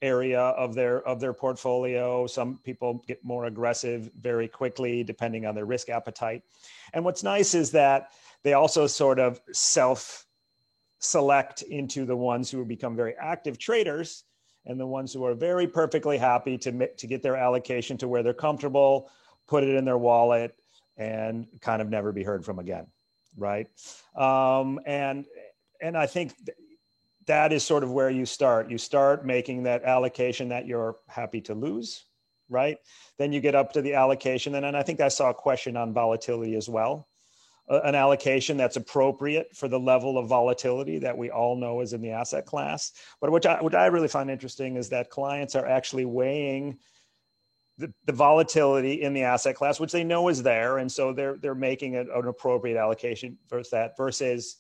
area of their portfolio. Some people get more aggressive very quickly, depending on their risk appetite. And what's nice is that they also sort of self-select into the ones who have become very active traders, and the ones who are very perfectly happy to get their allocation to where they're comfortable, put it in their wallet, and kind of never be heard from again, right? And I think that is sort of where you start. You start making that allocation that you're happy to lose, right? Then you get up to the allocation, and then I think I saw a question on volatility as well. An allocation that's appropriate for the level of volatility that we all know is in the asset class. But what I really find interesting is that clients are actually weighing the volatility in the asset class, which they know is there. And so they're making an appropriate allocation versus,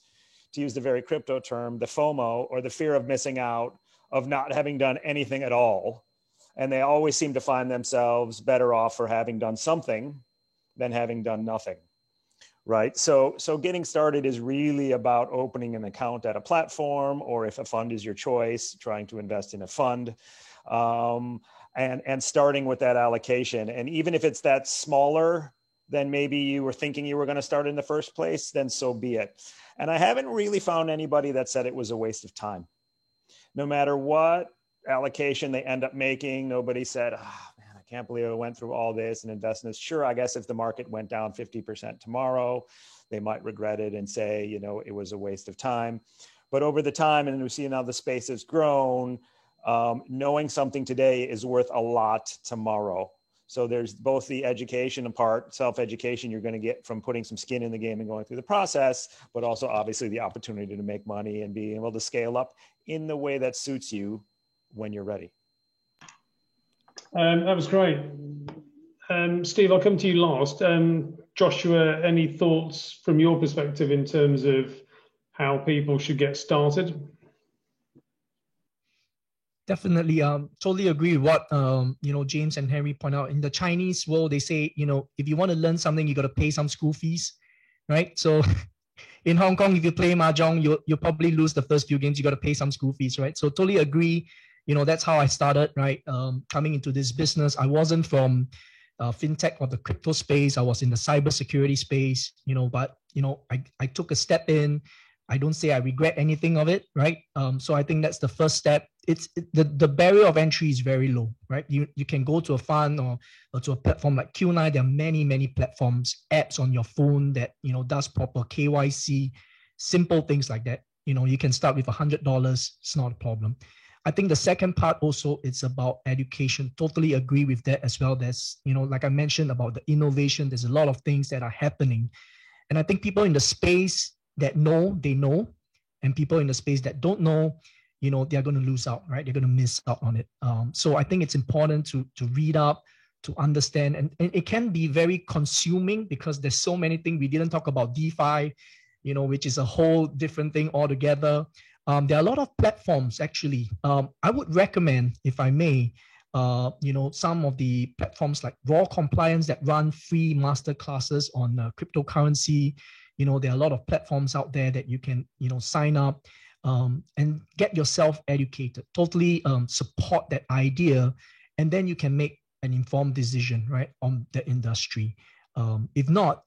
to use the very crypto term, the FOMO, or the fear of missing out, of not having done anything at all. And they always seem to find themselves better off for having done something than having done nothing. Right. So getting started is really about opening an account at a platform, or if a fund is your choice, trying to invest in a fund, and starting with that allocation. And even if it's that smaller than maybe you were thinking you were going to start in the first place, then so be it. And I haven't really found anybody that said it was a waste of time. No matter what allocation they end up making, nobody said, I can't believe I went through all this and invest in this. Sure, I guess if the market went down 50% tomorrow, they might regret it and say, it was a waste of time. But over the time, and we see now the space has grown, knowing something today is worth a lot tomorrow. So there's both the education part, self-education you're going to get from putting some skin in the game and going through the process, but also obviously the opportunity to make money and being able to scale up in the way that suits you when you're ready. That was great. Steve, I'll come to you last. Joshua, any thoughts from your perspective in terms of how people should get started? Definitely, totally agree with what James and Henry point out. In the Chinese world, they say, if you want to learn something, you got to pay some school fees, right? So in Hong Kong, if you play mahjong, you'll probably lose the first few games. You got to pay some school fees, right? So totally agree. That's how I started, right? Coming into this business, I wasn't from fintech or the crypto space. I was in the cybersecurity space, but I took a step in. I don't say I regret anything of it, right? So I think that's the first step. The barrier of entry is very low, right? You can go to a fund or to a platform like Q9. There are many platforms, apps on your phone that does proper KYC, simple things like that. You can start with $100. It's not a problem. I think the second part also, it's about education. Totally agree with that as well. There's, like I mentioned about the innovation, there's a lot of things that are happening. And I think people in the space that know, they know, and people in the space that don't know, they're going to lose out, right? They're going to miss out on it. So I think it's important to read up, to understand, and it can be very consuming because there's so many things. We didn't talk about DeFi, which is a whole different thing altogether. There are a lot of platforms, actually. I would recommend, if I may, some of the platforms like Raw Compliance that run free master classes on cryptocurrency. There are a lot of platforms out there that you can, sign up and get yourself educated. Totally support that idea, and then you can make an informed decision, right, on the industry. If not,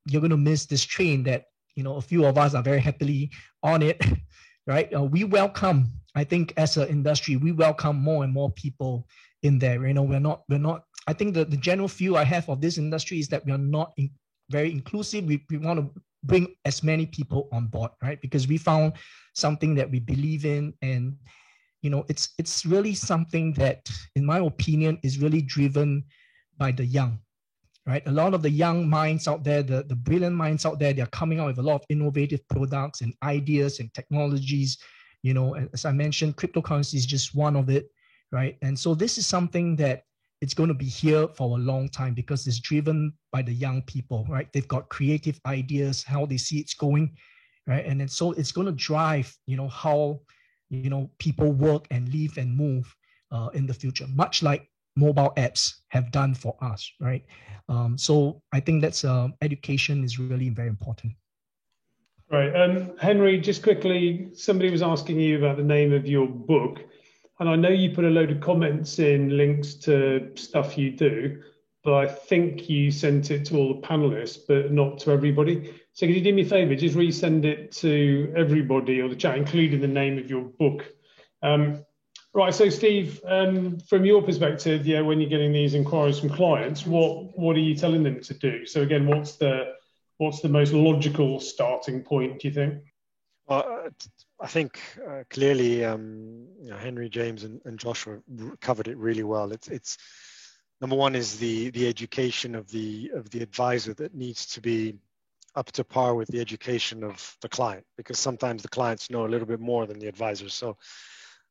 you're going to miss this train that, a few of us are very happily on it. Right? We welcome, I think as an industry, we welcome more and more people in there. We're not, I think the general feel I have of this industry is that we are not very inclusive. We want to bring as many people on board, right? Because we found something that we believe in, and, it's really something that, in my opinion, is really driven by the young. Right? A lot of the young minds out there, the brilliant minds out there, they're coming out with a lot of innovative products and ideas and technologies. As I mentioned, cryptocurrency is just one of it, right? And so this is something that it's going to be here for a long time because it's driven by the young people, right? They've got creative ideas, how they see it's going, right? And so it's going to drive, how, people work and live and move in the future, much like mobile apps have done for us, right? So I think that's education is really very important. Right. Henry, just quickly, somebody was asking you about the name of your book, and I know you put a load of comments in, links to stuff you do, but I think you sent it to all the panelists, but not to everybody. So could you do me a favor, just resend it to everybody or the chat, including the name of your book. Right, so Steve, from your perspective, when you're getting these inquiries from clients, what are you telling them to do? So again, what's the most logical starting point, do you think? Well, I think clearly, Henry, James, and Joshua covered it really well. It's number one is the education of the advisor that needs to be up to par with the education of the client, because sometimes the clients know a little bit more than the advisors. So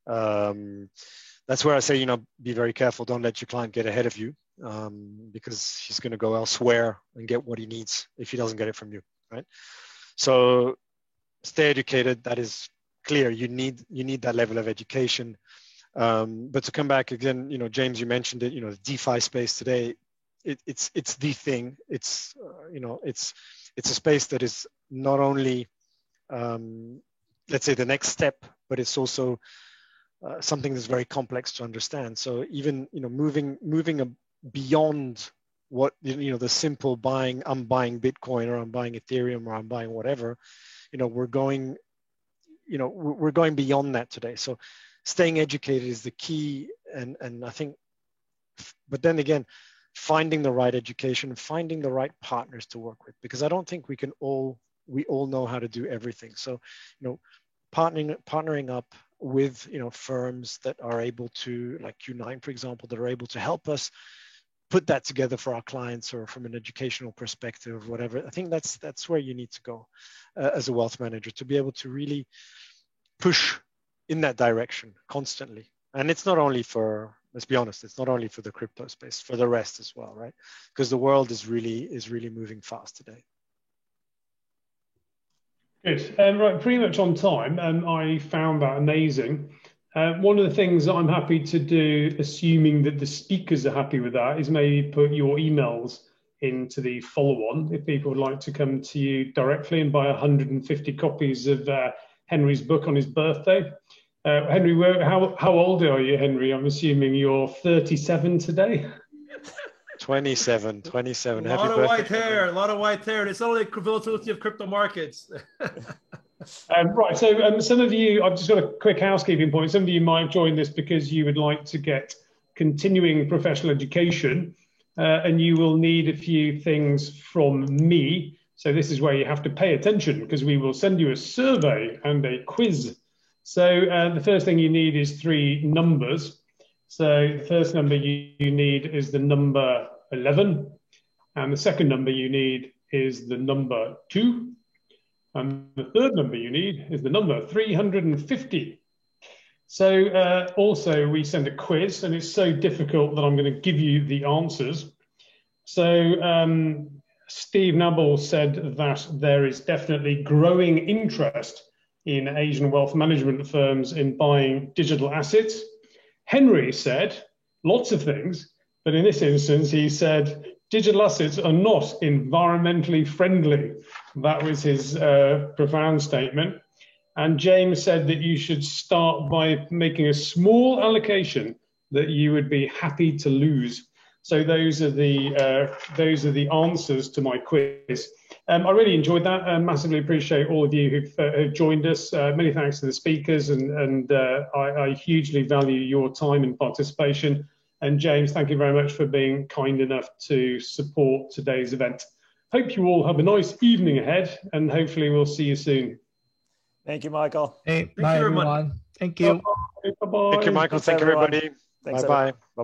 that's where I say, be very careful. Don't let your client get ahead of you, because he's going to go elsewhere and get what he needs if he doesn't get it from you, right? So stay educated. That is clear. You need that level of education. But to come back again, James, you mentioned it. The DeFi space today, it's the thing. It's it's a space that is not only let's say the next step, but it's also something that's very complex to understand. So even moving beyond what the simple buying, I'm buying Bitcoin or I'm buying Ethereum or I'm buying whatever, we're going beyond that today. So staying educated is the key, and I think, but then again, finding the right education, finding the right partners to work with, because I don't think we all know how to do everything. So partnering up with firms that are able to, like Q9 for example, that are able to help us put that together for our clients, or from an educational perspective, whatever. I think that's where you need to go as a wealth manager, to be able to really push in that direction constantly. And it's not only for, let's be honest, it's not only for the crypto space, for the rest as well, right? Because the world is really moving fast today. Good. Right, pretty much on time. I found that amazing. One of the things that I'm happy to do, assuming that the speakers are happy with that, is maybe put your emails into the follow-on if people would like to come to you directly and buy 150 copies of Henry's book on his birthday. Henry, how old are you, Henry? I'm assuming you're 37 today. 27. A lot of white hair. It's only the volatility of crypto markets. Right, so some of you, I've just got a quick housekeeping point. Some of you might join this because you would like to get continuing professional education, and you will need a few things from me. So this is where you have to pay attention, because we will send you a survey and a quiz. So the first thing you need is 3 numbers. So the first number you need is the number 11, and the second number you need is the number 2. And the third number you need is the number 350. So also we send a quiz, and it's so difficult that I'm going to give you the answers. So Steve Nabble said that there is definitely growing interest in Asian wealth management firms in buying digital assets. Henry said lots of things, but in this instance, he said digital assets are not environmentally friendly. That was his profound statement. And James said that you should start by making a small allocation that you would be happy to lose. So those are the answers to my quiz. I really enjoyed that and massively appreciate all of you who've joined us. Many thanks to the speakers, and I hugely value your time and participation. And James, thank you very much for being kind enough to support today's event. Hope you all have a nice evening ahead, and hopefully we'll see you soon. Thank you, Michael. Hey, bye everyone. Thank you. Bye-bye. Thank you, Michael. Thank you, everybody. Thanks, Bye-bye. Bye-bye.